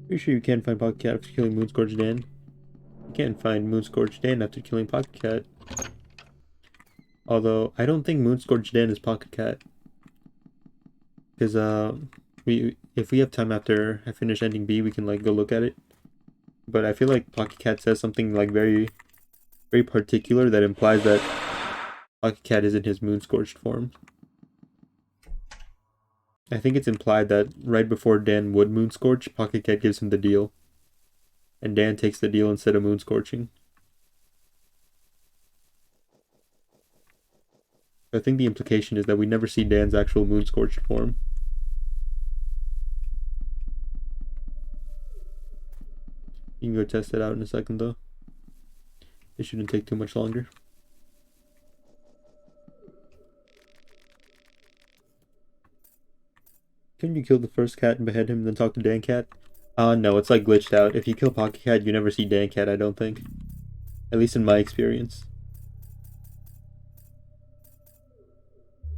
Pretty sure you can't find Pocket Cat after killing Moonscorch Dan. You can't find Moonscorch Dan after killing Pocket Cat. Although, I don't think Moonscorch Dan is Pocket Cat. Because, if we have time after I finish ending B, we can, like, go look at it. But I feel like Pocket Cat says something, like, very, very particular that implies that Pocket Cat is in his Moonscorched form. I think it's implied that right before Dan would Moonscorch, Pocket Cat gives him the deal. And Dan takes the deal instead of Moonscorching. I think the implication is that we never see Dan's actual Moonscorched form. You can go test it out in a second though. It shouldn't take too much longer. Couldn't you kill the first cat and behead him and then talk to Dan Cat? No, it's like glitched out. If you kill Pocket Cat, you never see Dan Cat, I don't think. At least in my experience.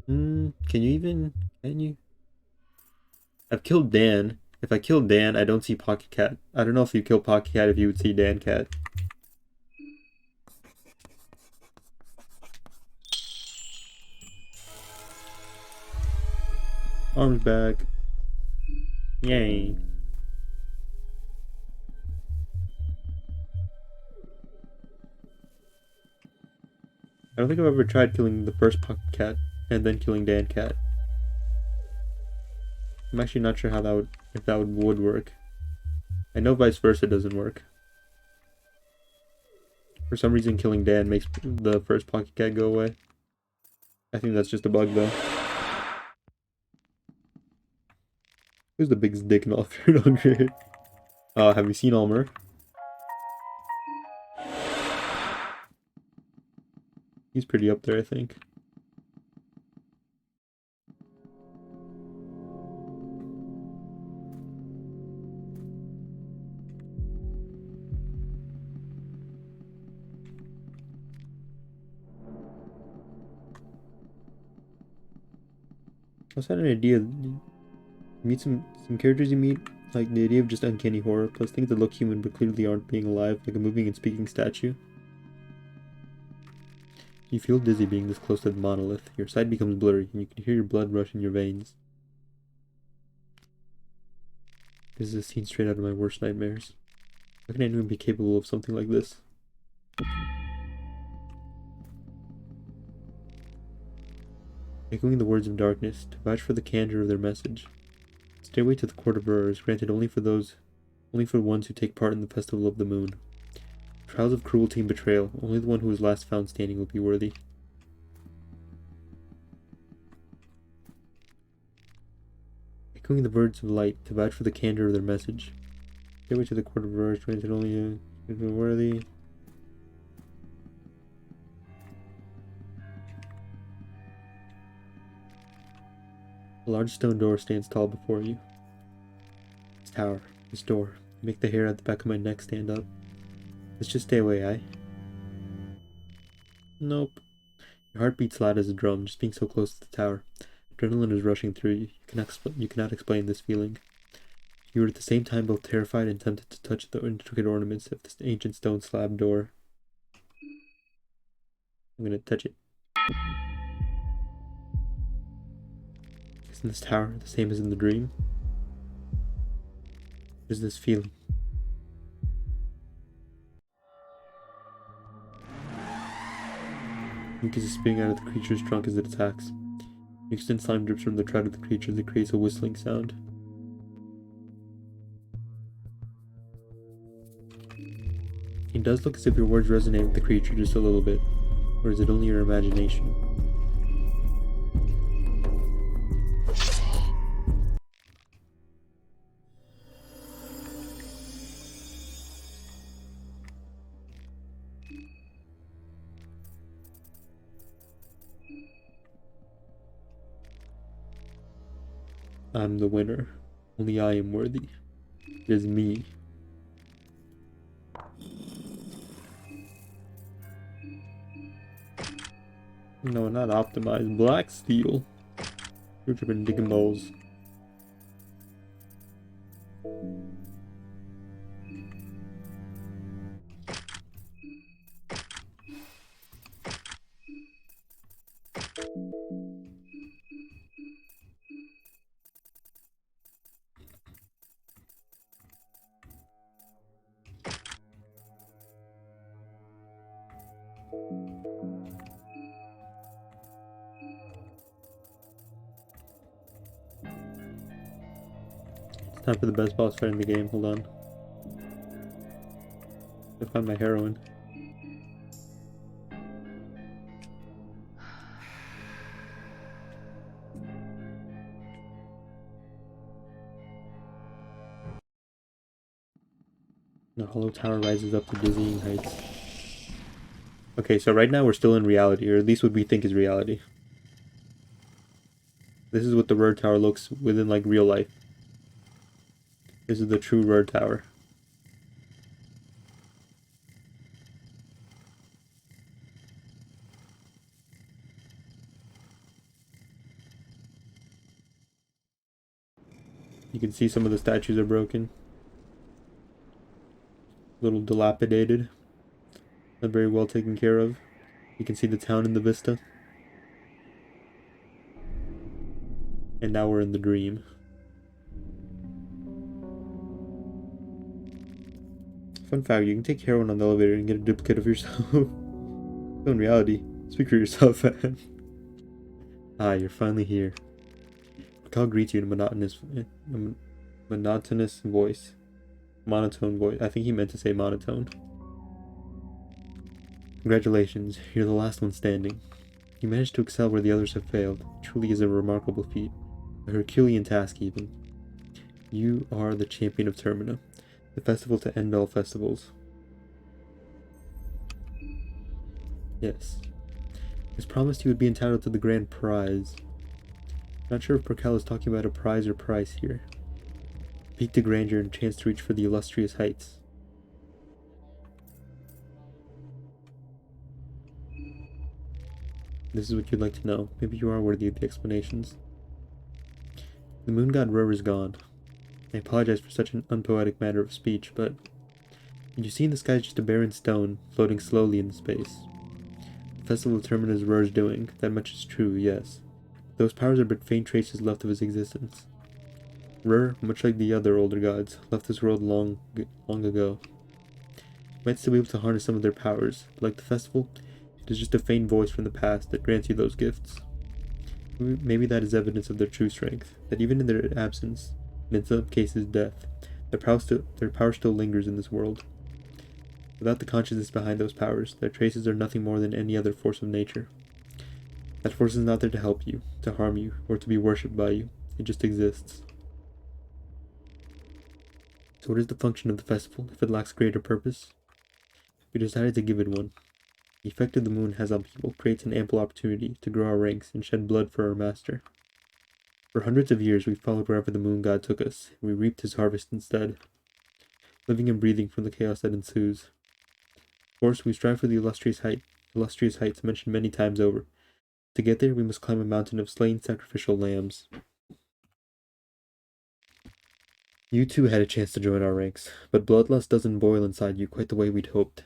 Can you? I've killed Dan. If I kill Dan, I don't see Pocket Cat. I don't know if you kill Pocket Cat if you would see Dan Cat. Arms back. Yay. I don't think I've ever tried killing the first Pocket Cat and then killing Dan Cat. I'm actually not sure how that would, if that would work. I know vice versa doesn't work. For some reason, killing Dan makes the first Pocket Cat go away. I think that's just a bug though. Who's the biggest dick in all of your hungry? Have you seen Almer? He's pretty up there, I think. I also had an idea. Meet some characters you meet, like the idea of just uncanny horror, plus things that look human but clearly aren't being alive, like a moving and speaking statue. You feel dizzy being this close to the monolith. Your sight becomes blurry, and you can hear your blood rush in your veins. This is a scene straight out of my worst nightmares. How can anyone be capable of something like this? Echoing the words of darkness, to vouch for the candor of their message. Stairway to the Court of Errors, granted only for ones who take part in the Festival of the Moon. Trials of cruelty and betrayal, only the one who is last found standing will be worthy. Echoing the words of light, to vouch for the candor of their message. Stairway to the Court of Errors, granted only worthy. A large stone door stands tall before you. This tower, this door, make the hair at the back of my neck stand up. Let's just stay away, eh? Nope. Your heart beats loud as a drum, just being so close to the tower. Adrenaline is rushing through you. You cannot explain this feeling. You are at the same time both terrified and tempted to touch the intricate ornaments of this ancient stone slab door. I'm gonna touch it. Isn't this tower the same as in the dream? What is this feeling? Mucus is spewing out of the creature's trunk as it attacks. Mixed in slime drips from the trout of the creature that creates a whistling sound. It does look as if your words resonate with the creature just a little bit. Or is it only your imagination? I'm the winner. Only I am worthy. It is me. No, not optimized. Black steel. You're tripping digging balls. It's time for the best boss fight in the game. Hold on. I'll find my heroine. The hollow tower rises up to dizzying heights. Okay, so right now we're still in reality, or at least what we think is reality. This is what the Rur Tower looks within, like, real life. This is the true Rur Tower. You can see some of the statues are broken. A little dilapidated. Not very well taken care of. You can see the town in the vista. And now we're in the dream. Fun fact, you can take heroin on the elevator and get a duplicate of yourself. So in reality, speak for yourself, man. Ah, you're finally here. Cal greets you in a monotonous voice. Monotone voice. I think he meant to say monotone. Congratulations, you're the last one standing. You managed to excel where the others have failed. It truly is a remarkable feat. A Herculean task, even. You are the champion of Termina. The festival to end all festivals. Yes. It was promised you would be entitled to the grand prize. Not sure if Perkel is talking about a prize or price here. Peak to grandeur and chance to reach for the illustrious heights. This is what you'd like to know. Maybe you are worthy of the explanations. The moon god Rur is gone. I apologize for such an unpoetic manner of speech, but you see in the sky just a barren stone floating slowly in space. The festival of Termina is Rur's doing. That much is true, yes. Those powers are but faint traces left of his existence. Rur, much like the other older gods, left this world long ago. You might still be able to harness some of their powers, but like the festival, it is just a faint voice from the past that grants you those gifts. Maybe that is evidence of their true strength, that even in their absence, and in some cases death, their power still lingers in this world. Without the consciousness behind those powers, their traces are nothing more than any other force of nature. That force is not there to help you, to harm you, or to be worshipped by you. It just exists. So what is the function of the festival if it lacks greater purpose? We decided to give it one. The effect of the moon has on people creates an ample opportunity to grow our ranks and shed blood for our master. For hundreds of years we followed wherever the moon god took us, and we reaped his harvest instead, living and breathing from the chaos that ensues. Of course, we strive for the illustrious heights mentioned many times over. To get there, we must climb a mountain of slain sacrificial lambs. You too had a chance to join our ranks, but bloodlust doesn't boil inside you quite the way we'd hoped.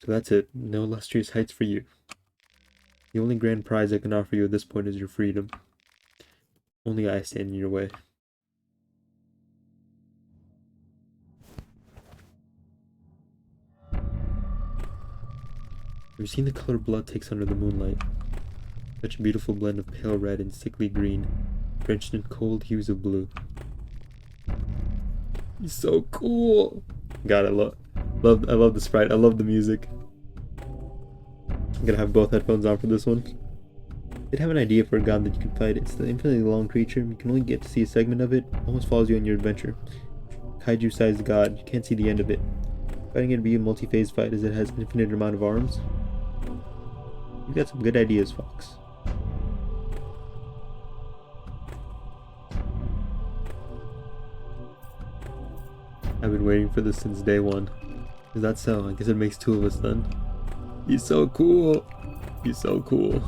So that's it, no illustrious heights for you. The only grand prize I can offer you at this point is your freedom. Only I stand in your way. Have you seen the color blood takes under the moonlight? Such a beautiful blend of pale red and sickly green, drenched in cold hues of blue. He's so cool! God, I love the sprite. I love the music. I'm gonna have both headphones on for this one. Did have an idea for a god that you can fight. It's the infinitely long creature. You can only get to see a segment of it. Almost follows you on your adventure. Kaiju-sized god. You can't see the end of it. Fighting it would be a multi-phase fight as it has an infinite amount of arms. You've got some good ideas, Fox. I've been waiting for this since day one. Is that so? I guess it makes two of us then. He's so cool. He's so cool.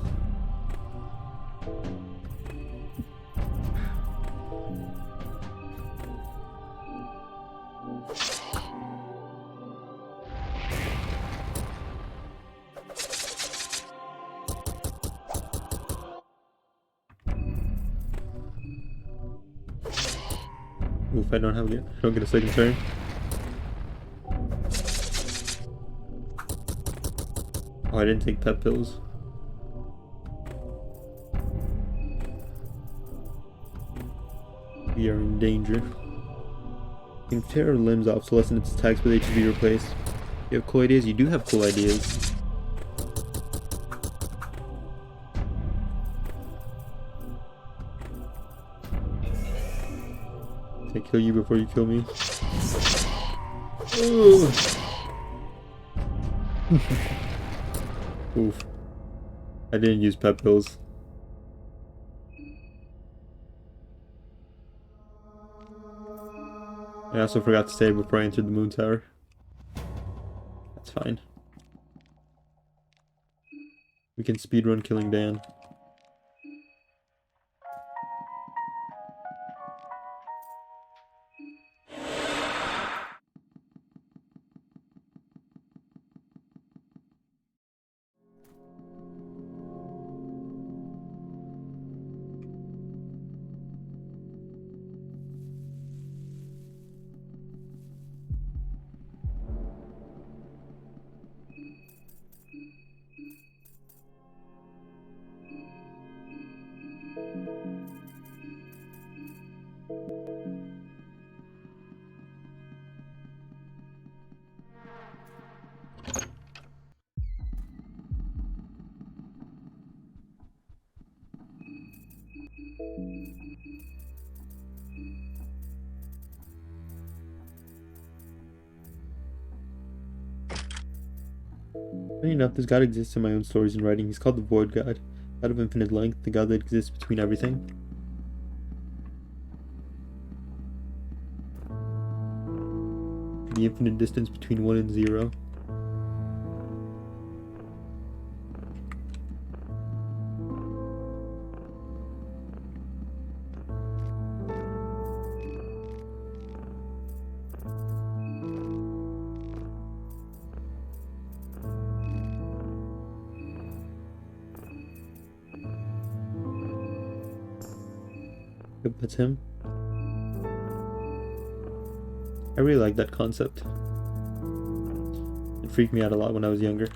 Oof, I don't get a second turn. Oh, I didn't take pep pills. We are in danger. You can tear our limbs off to lessen its attacks, but they should be replaced. You have cool ideas? You do have cool ideas. Can I kill you before you kill me? Oof. I didn't use pep pills. I also forgot to save before I entered the moon tower. That's fine. We can speedrun killing Dan. Funny enough, this god exists in my own stories and writing. He's called the Void God. God of infinite length, the god that exists between everything. The infinite distance between 1 and 0. Yep, that's him. I really like that concept. It freaked me out a lot when I was younger.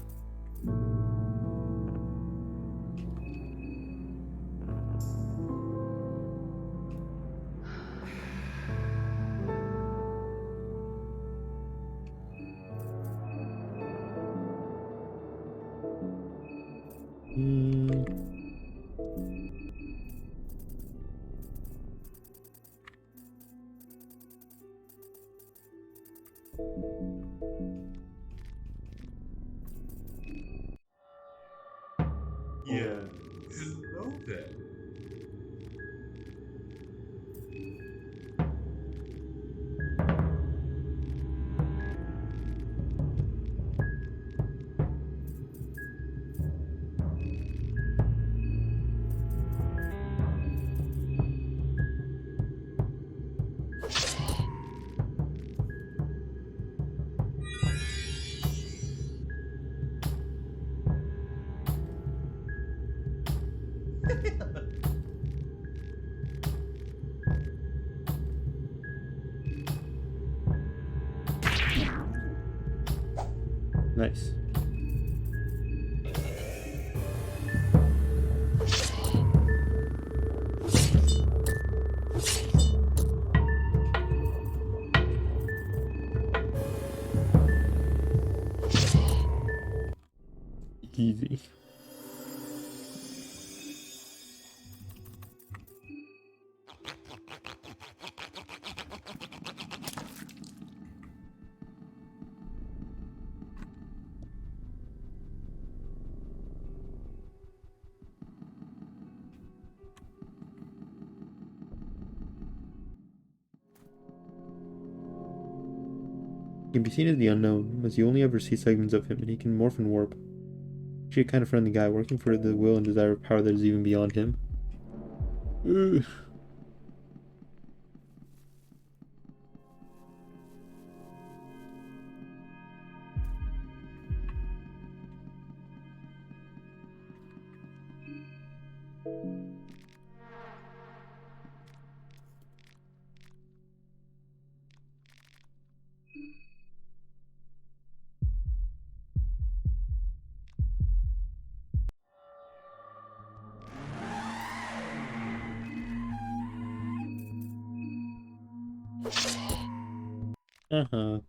Yeah. Hello there. Nice. Easy. He can be seen as the unknown, as you only ever see segments of him, and he can morph and warp. Actually, a kind of friendly guy, working for the will and desire of power that is even beyond him. Ugh. Uh-huh.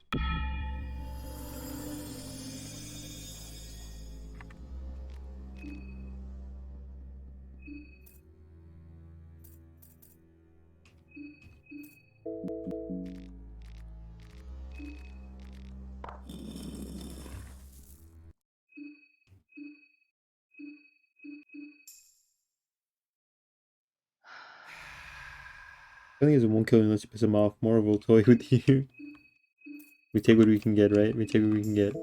The thing is, it won't kill you unless you piss him off. More will toy with you. We take what we can get, right? We take what we can get.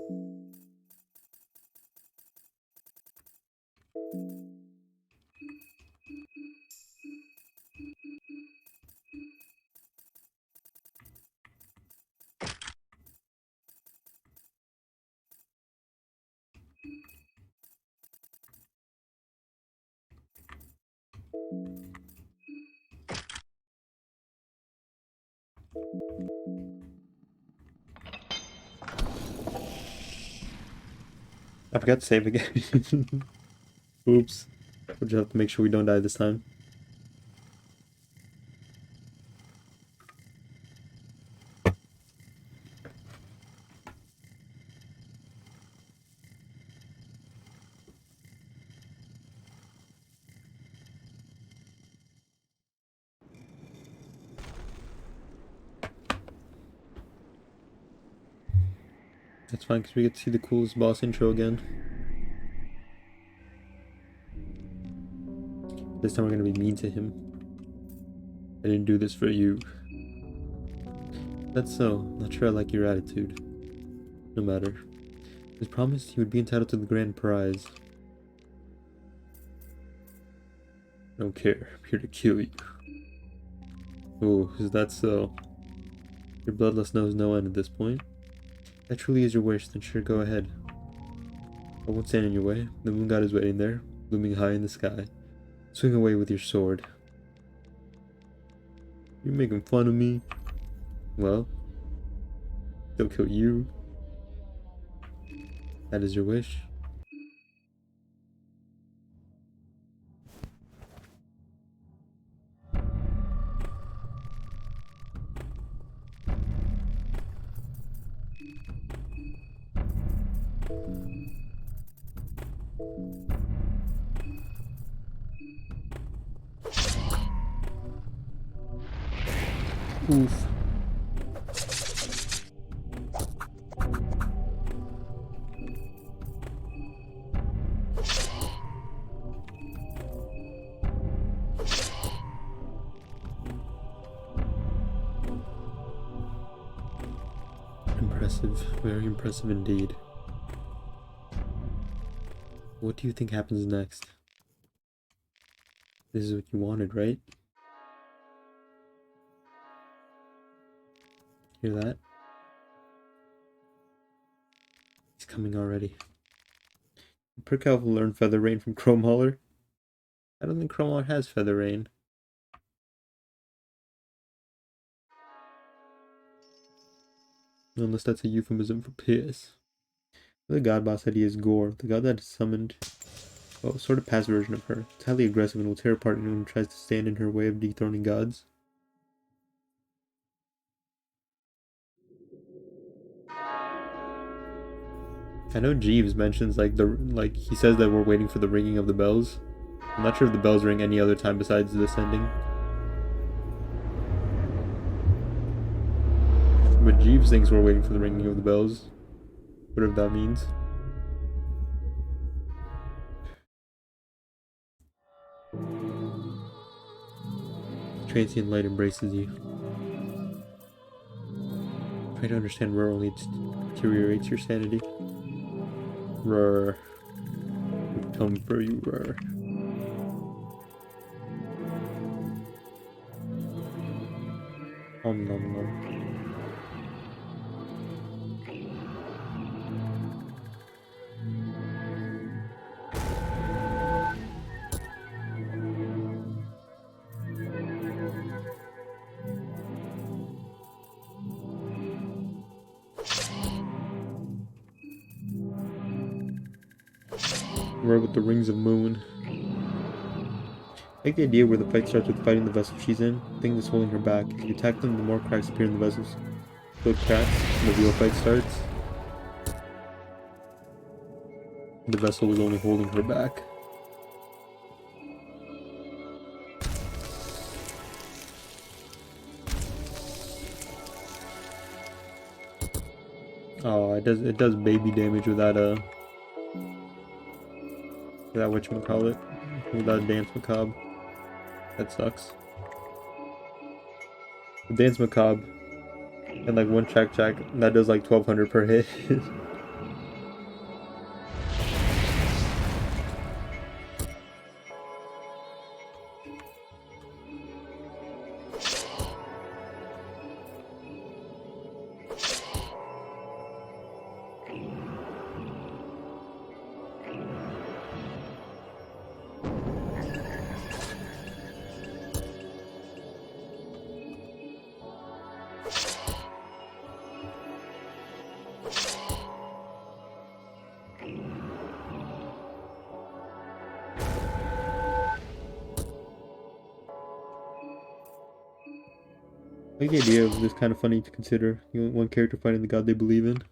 I forgot to save again. Oops. We'll just have to make sure we don't die this time. That's fine, because we get to see the coolest boss intro again. This time we're gonna be mean to him. I didn't do this for you. That's so. Not sure I like your attitude. No matter. He promised he would be entitled to the grand prize. I don't care. I'm here to kill you. Oh, is that so? Your bloodlust knows no end at this point. If that truly is your wish, then sure, go ahead. I won't stand in your way. The moon god is waiting there, looming high in the sky. Swing away with your sword. You're making fun of me? Well, They'll kill you. That is your wish. Oof. Impressive. Very impressive indeed. What do you think happens next? This is what you wanted, right? Hear that? He's coming already. Prick Elf will learn Feather Rain from Chrome Hauler. I don't think Chrome Hauler has Feather Rain. Unless that's a euphemism for piss. The god boss said he is Gore, the god that is summoned. Well, sort of past version of her. It's highly aggressive and will tear apart anyone who tries to stand in her way of dethroning gods. I know Jeeves mentions like he says that we're waiting for the ringing of the bells. I'm not sure if the bells ring any other time besides this ending. But Jeeves thinks we're waiting for the ringing of the bells. Whatever that means. Transient light embraces you. Try to understand Roar only deteriorates your sanity. Roar. We come for you, Roar. Nom nom nom. Roar with the rings of moon. I like the idea where the fight starts with fighting the vessel she's in. The thing that's holding her back. If you attack them, the more cracks appear in the vessels. So it cracks, and the real fight starts. The vessel was only holding her back. Oh, it does baby damage with that whatchamacallit, with that Dance Macabre. That sucks. The Dance Macabre and like one check that does like 1200 per hit. I like the idea of this kind of funny to consider. You want one character fighting the god they believe in.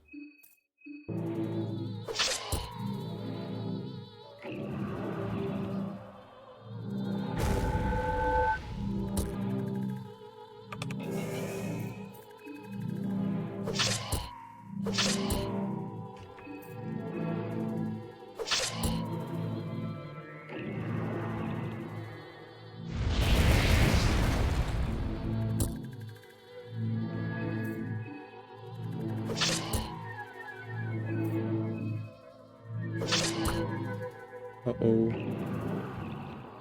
Uh-oh.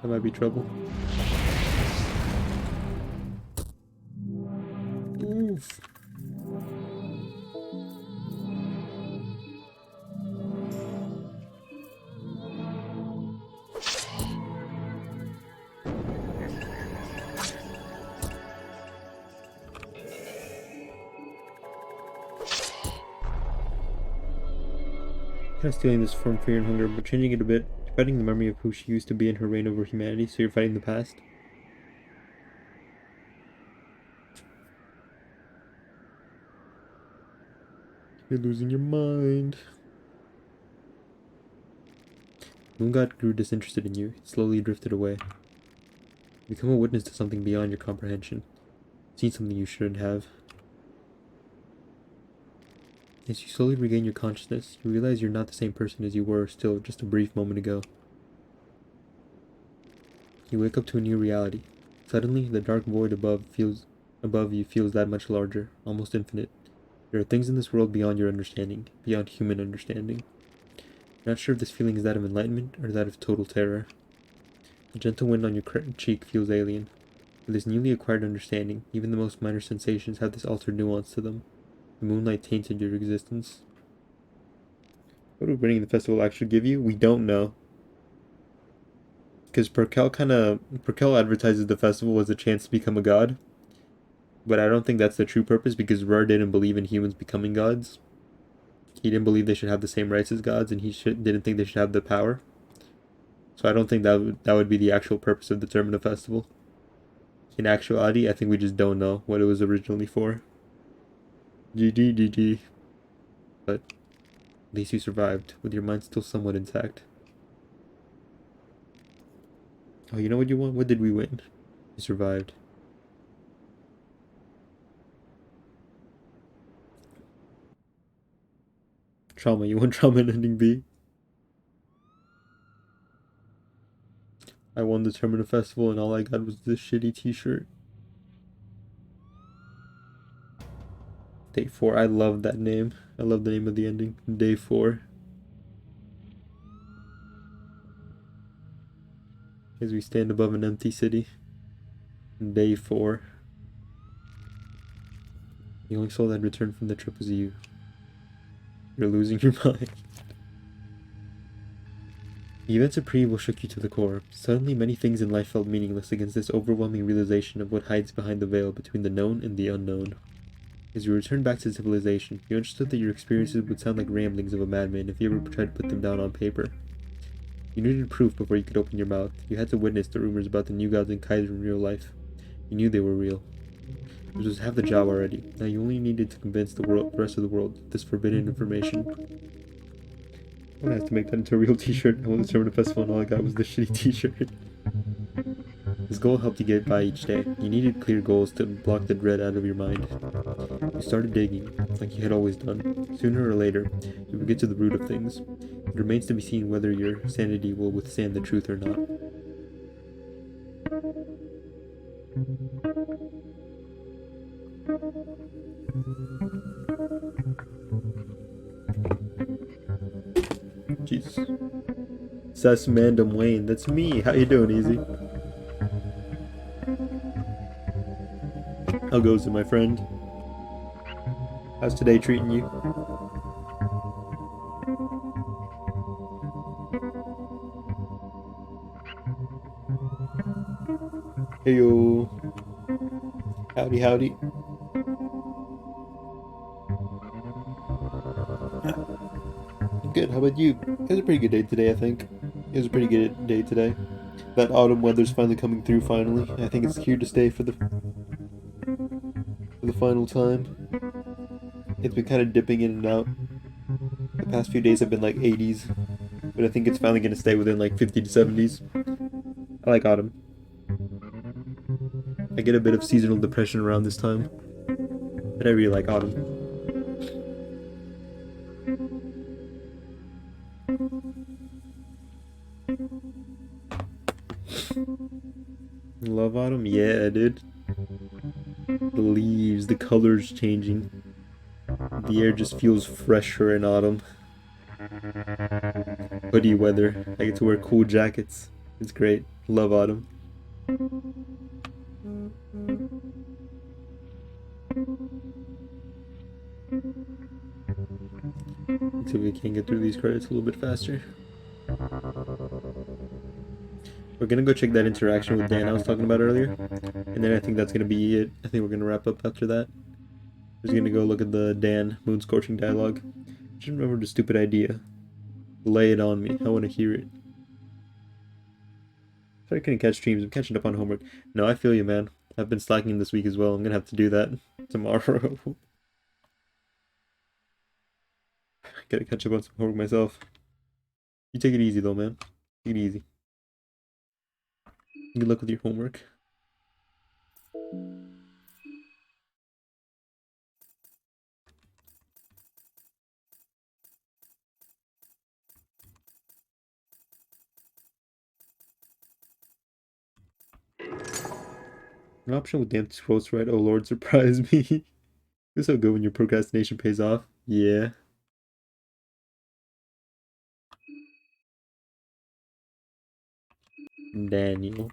That might be trouble. Oof. Not stealing this from fear and hunger, but changing it a bit. You're fighting the memory of who she used to be in her reign over humanity, so you're fighting the past. You're losing your mind. Moon God grew disinterested in you. It slowly drifted away. You become a witness to something beyond your comprehension. Seen something you shouldn't have. As you slowly regain your consciousness, you realize you're not the same person as you were still just a brief moment ago. You wake up to a new reality. Suddenly, the dark void above you feels that much larger, almost infinite. There are things in this world beyond your understanding, beyond human understanding. You're not sure if this feeling is that of enlightenment or that of total terror. The gentle wind on your cheek feels alien. With this newly acquired understanding, even the most minor sensations have this altered nuance to them. The moonlight tainted your existence. What would winning the festival actually give you? We don't know. Because Perkel advertises the festival as a chance to become a god. But I don't think that's the true purpose, because Rur didn't believe in humans becoming gods. He didn't believe they should have the same rights as gods, and he didn't think they should have the power. So I don't think that would be the actual purpose of the Termina festival. In actuality, I think we just don't know what it was originally for. GG. But at least you survived, with your mind still somewhat intact. Oh, you know what you won? What did we win? You survived. Trauma. You won trauma in ending B. I won the Termina Festival and all I got was this shitty t-shirt. Day 4. I love that name. I love the name of the ending. Day 4. As we stand above an empty city. Day 4. The only soul that returned from the trip was you. You're losing your mind. The events of pre-evil shook you to the core. Suddenly many things in life felt meaningless against this overwhelming realization of what hides behind the veil between the known and the unknown. As you returned back to civilization, you understood that your experiences would sound like ramblings of a madman if you ever tried to put them down on paper. You needed proof before you could open your mouth. You had to witness the rumors about the new gods and Kaiser in real life. You knew they were real. This was half the job already. Now you only needed to convince the rest of the world of this forbidden information. I'm gonna have to make that into a real t-shirt. I went to Termina Festival and all I got was this shitty t-shirt. This goal helped you get by each day. You needed clear goals to block the dread out of your mind. You started digging, like you had always done. Sooner or later, you would get to the root of things. It remains to be seen whether your sanity will withstand the truth or not. Jesus. Sess Mandam Wayne, that's me. How you doing, Easy? How goes it, my friend? How's today treating you? Heyo. Howdy. Good, how about you? It was a pretty good day today, I think. It was a pretty good day today. That autumn weather's finally coming through, finally. I think it's here to stay for the final time. It's been kind of dipping in and out. The past few days have been like 80s, but I think it's finally going to stay within like 50 to 70s. I like autumn. I get a bit of seasonal depression around this time, but I really like autumn. Love autumn? Yeah, dude. The leaves, the colors changing. The air just feels fresher in autumn. Hoodie weather. I get to wear cool jackets. It's great. Love autumn. Let's see if we can get through these credits a little bit faster. We're gonna go check that interaction with Dan I was talking about earlier. And then I think that's gonna be it. I think we're gonna wrap up after that. We're just gonna go look at the Dan Moon Scorching dialogue. Just remember the stupid idea. Lay it on me. I want to hear it. Sorry I couldn't catch streams. I'm catching up on homework. No, I feel you, man. I've been slacking this week as well. I'm gonna have to do that tomorrow. Gotta catch up on some homework myself. You take it easy though, man. Take it easy. Good luck with your homework. An option with the empty scrolls right? Oh lord, surprise me. It's so good when your procrastination pays off. Yeah. Daniel.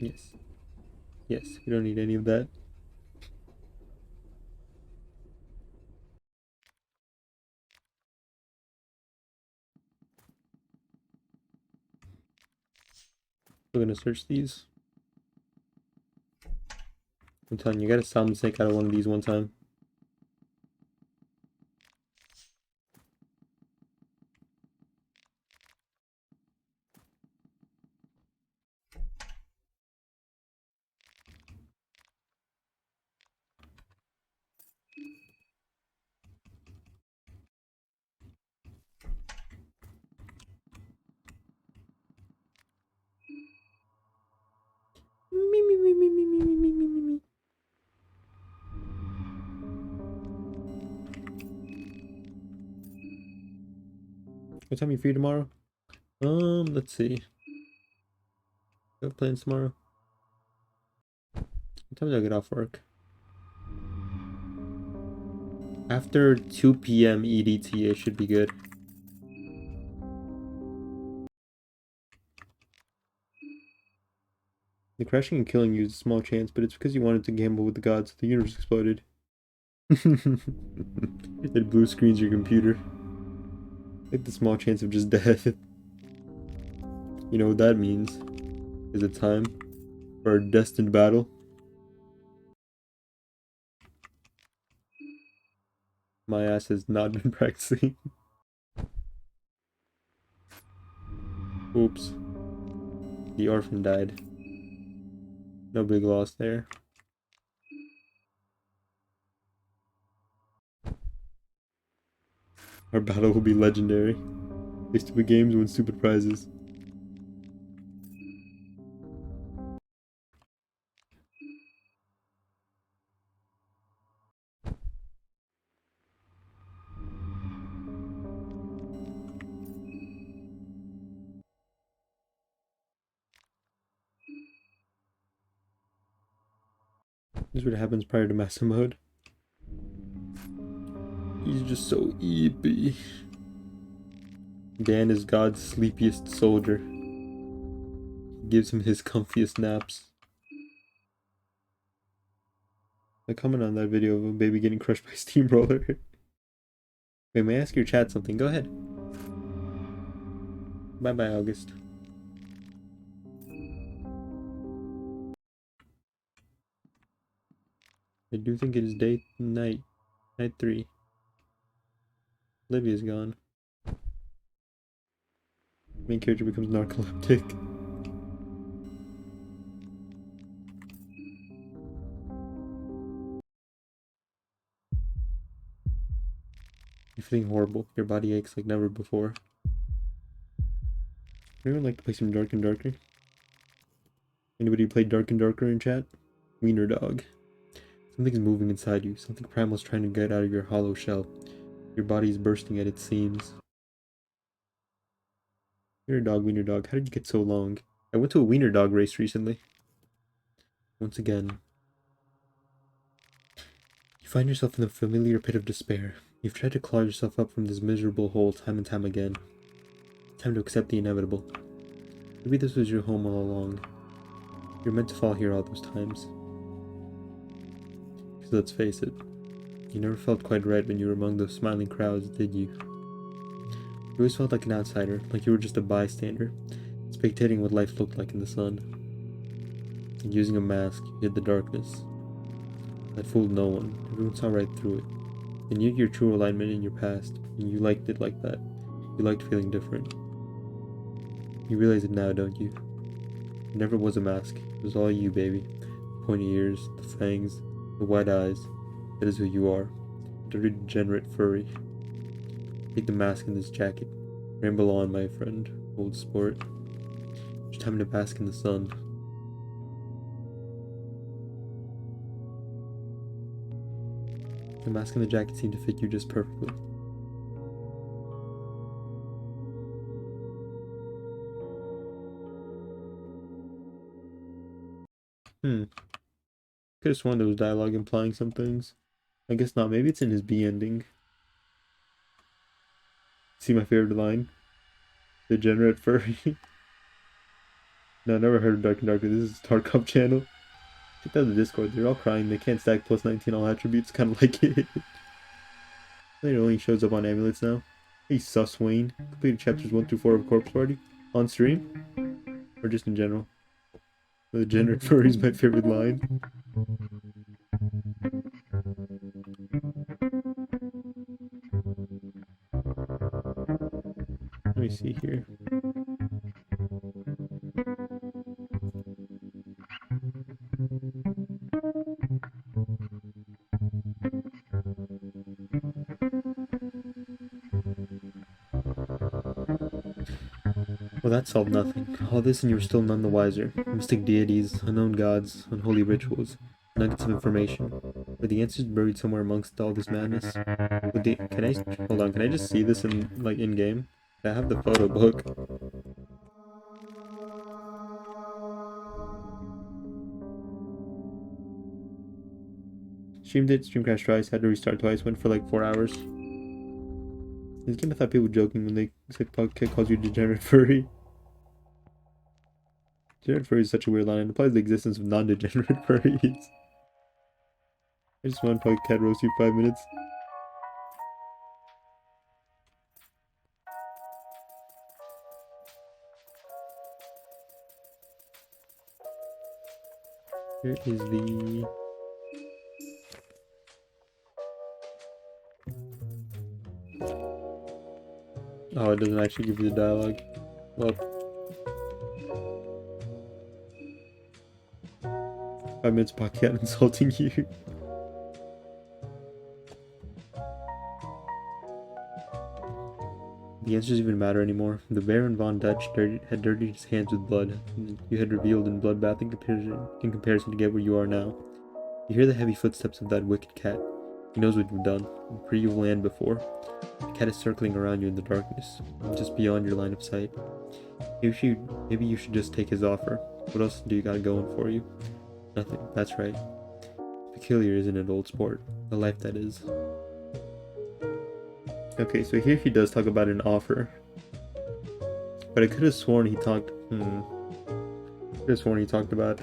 Yes. Yes, we don't need any of that. We're gonna search these. I'm telling you, you gotta sound the snake out of one of these one time. Me, me, me, me, me, me, me, me, me, me. What time are you free tomorrow? Let's see. You have plans tomorrow? What time do I get off work? After 2 p.m. EDT, it should be good. The crashing and killing you is a small chance, but it's because you wanted to gamble with the gods. The universe exploded. It blue screens your computer. Like the small chance of just death. You know what that means? Is it time for a destined battle? My ass has not been practicing. Oops. The orphan died. No big loss there. Our battle will be legendary. Play stupid games, win stupid prizes. This is what happens prior to master mode. He's just so eepy. Dan is God's sleepiest soldier. He gives him his comfiest naps. I comment on that video of a baby getting crushed by a steamroller. Wait, may I ask your chat something? Go ahead. Bye bye, August. I do think it is night 3. Olivia's gone. Main character becomes narcoleptic. You're feeling horrible. Your body aches like never before. Anyone like to play some Dark and Darker? Anybody play Dark and Darker in chat? Wiener dog. Something's moving inside you. Something primal's trying to get out of your hollow shell. Your body's bursting at its seams. Wiener dog. How did you get so long? I went to a wiener dog race recently. Once again. You find yourself in the familiar pit of despair. You've tried to claw yourself up from this miserable hole time and time again. Time to accept the inevitable. Maybe this was your home all along. You're meant to fall here all those times. Because let's face it, you never felt quite right when you were among those smiling crowds, did you? You always felt like an outsider, like you were just a bystander. spectating what life looked like in the sun. And using a mask, you hid the darkness. That fooled no one. Everyone saw right through it. And you knew your true alignment in your past, and you liked it like that. You liked feeling different. You realize it now, don't you? It never was a mask. It was all you, baby. The pointy ears, the fangs, the wide eyes. That is who you are. Dirty, degenerate furry. Take the mask and this jacket. Ramble on, my friend. Old sport. It's time to bask in the sun. The mask and the jacket seem to fit you just perfectly. Could have sworn there was dialogue implying some things. I guess not. Maybe it's in his B ending. See my favorite line? Degenerate furry. No, I never heard of Dark and Darker. This is Tarkov channel. Check out the Discord. They're all crying. They can't stack plus 19 all attributes. Kind of like it. It only shows up on amulets now. Hey, sus Wayne. Completed chapters 1 through 4 of Corpse Party. On stream? Or just in general? The degenerate furry is my favorite line. Let me see here. Well, that solved nothing. All this and you were still none the wiser. Mystic deities, unknown gods, unholy rituals, nuggets of information. Were the answers buried somewhere amongst all this madness? Can I hold on? Can I just see this in in game? I have the photo book. Streamed it, stream crashed twice, had to restart twice, went for like 4 hours. This game I thought people were joking when they said Pocket calls you degenerate furry. Degenerate furry is such a weird line. It implies the existence of non-degenerate furries. I just want Pocket Cat roast you 5 minutes. Here is the... Oh, it doesn't actually give you the dialogue. Well, 5 minutes Pocket insulting you. The answers even matter anymore. The Baron von Dutch had dirtied his hands with blood. You had revealed in bloodbath in comparison to get where you are now. You hear the heavy footsteps of that wicked cat. He knows what you've done. Where you've landed before. The cat is circling around you in the darkness, just beyond your line of sight. Maybe you should just take his offer. What else do you got going for you? Nothing. That's right. Peculiar, isn't it, old sport? The life that is. Okay, so here he does talk about an offer. But I could have sworn he talked... could have sworn he talked about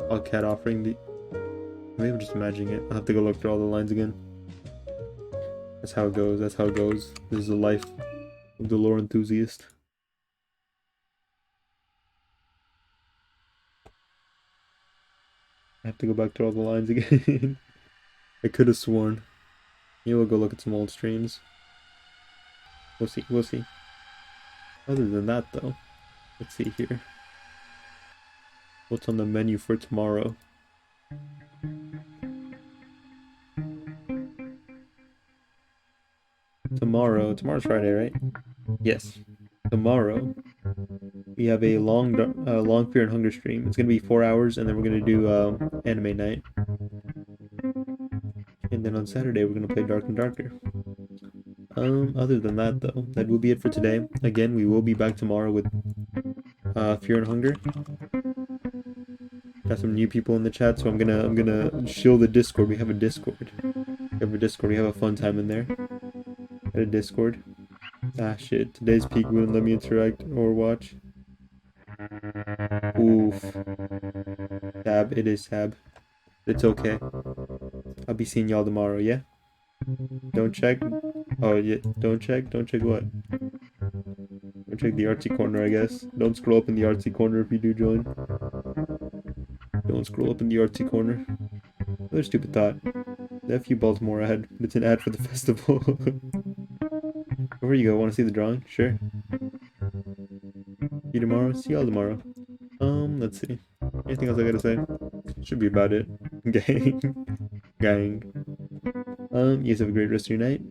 a cat offering the... Maybe I'm just imagining it. I'll have to go look through all the lines again. That's how it goes. That's how it goes. This is the life of the lore enthusiast. I have to go back through all the lines again. I could have sworn. You will go look at some old streams. We'll see. We'll see. Other than that, though, let's see here. What's on the menu for tomorrow? Tomorrow's Friday, right? Yes. Tomorrow, we have a long Fear and Hunger stream. It's gonna be 4 hours, and then we're gonna do anime night. And then on Saturday, we're gonna play Dark and Darker. Other than that, though, that will be it for today. Again, we will be back tomorrow with Fear and Hunger. Got some new people in the chat, so I'm gonna shill the Discord. We have a Discord. We have a fun time in there. At a Discord. Ah shit, today's peak wouldn't let me interact or watch. Oof. Sab, it is Sab. It's okay. I'll be seeing y'all tomorrow, yeah? Don't check. Oh yeah, don't check what? Don't check the artsy corner, I guess. Don't scroll up in the artsy corner if you do join. Don't scroll up in the artsy corner. Another stupid thought. The FU Baltimore ad. It's an ad for the festival. Where you go? Want to see the drawing? Sure. See you tomorrow? See y'all tomorrow. Let's see. Anything else I gotta say? Should be about it. Gang. Gang. You guys have a great rest of your night.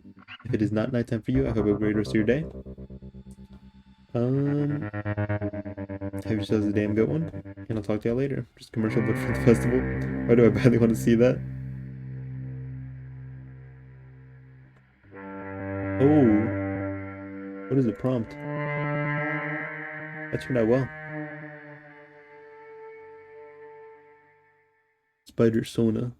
If it is not nighttime for you, I hope you have a great rest of your day. Have yourselves a damn good one. And I'll talk to y'all later. Just commercial book for the festival. Why do I badly want to see that? Oh. What is the prompt? That turned out well. Spider Sona.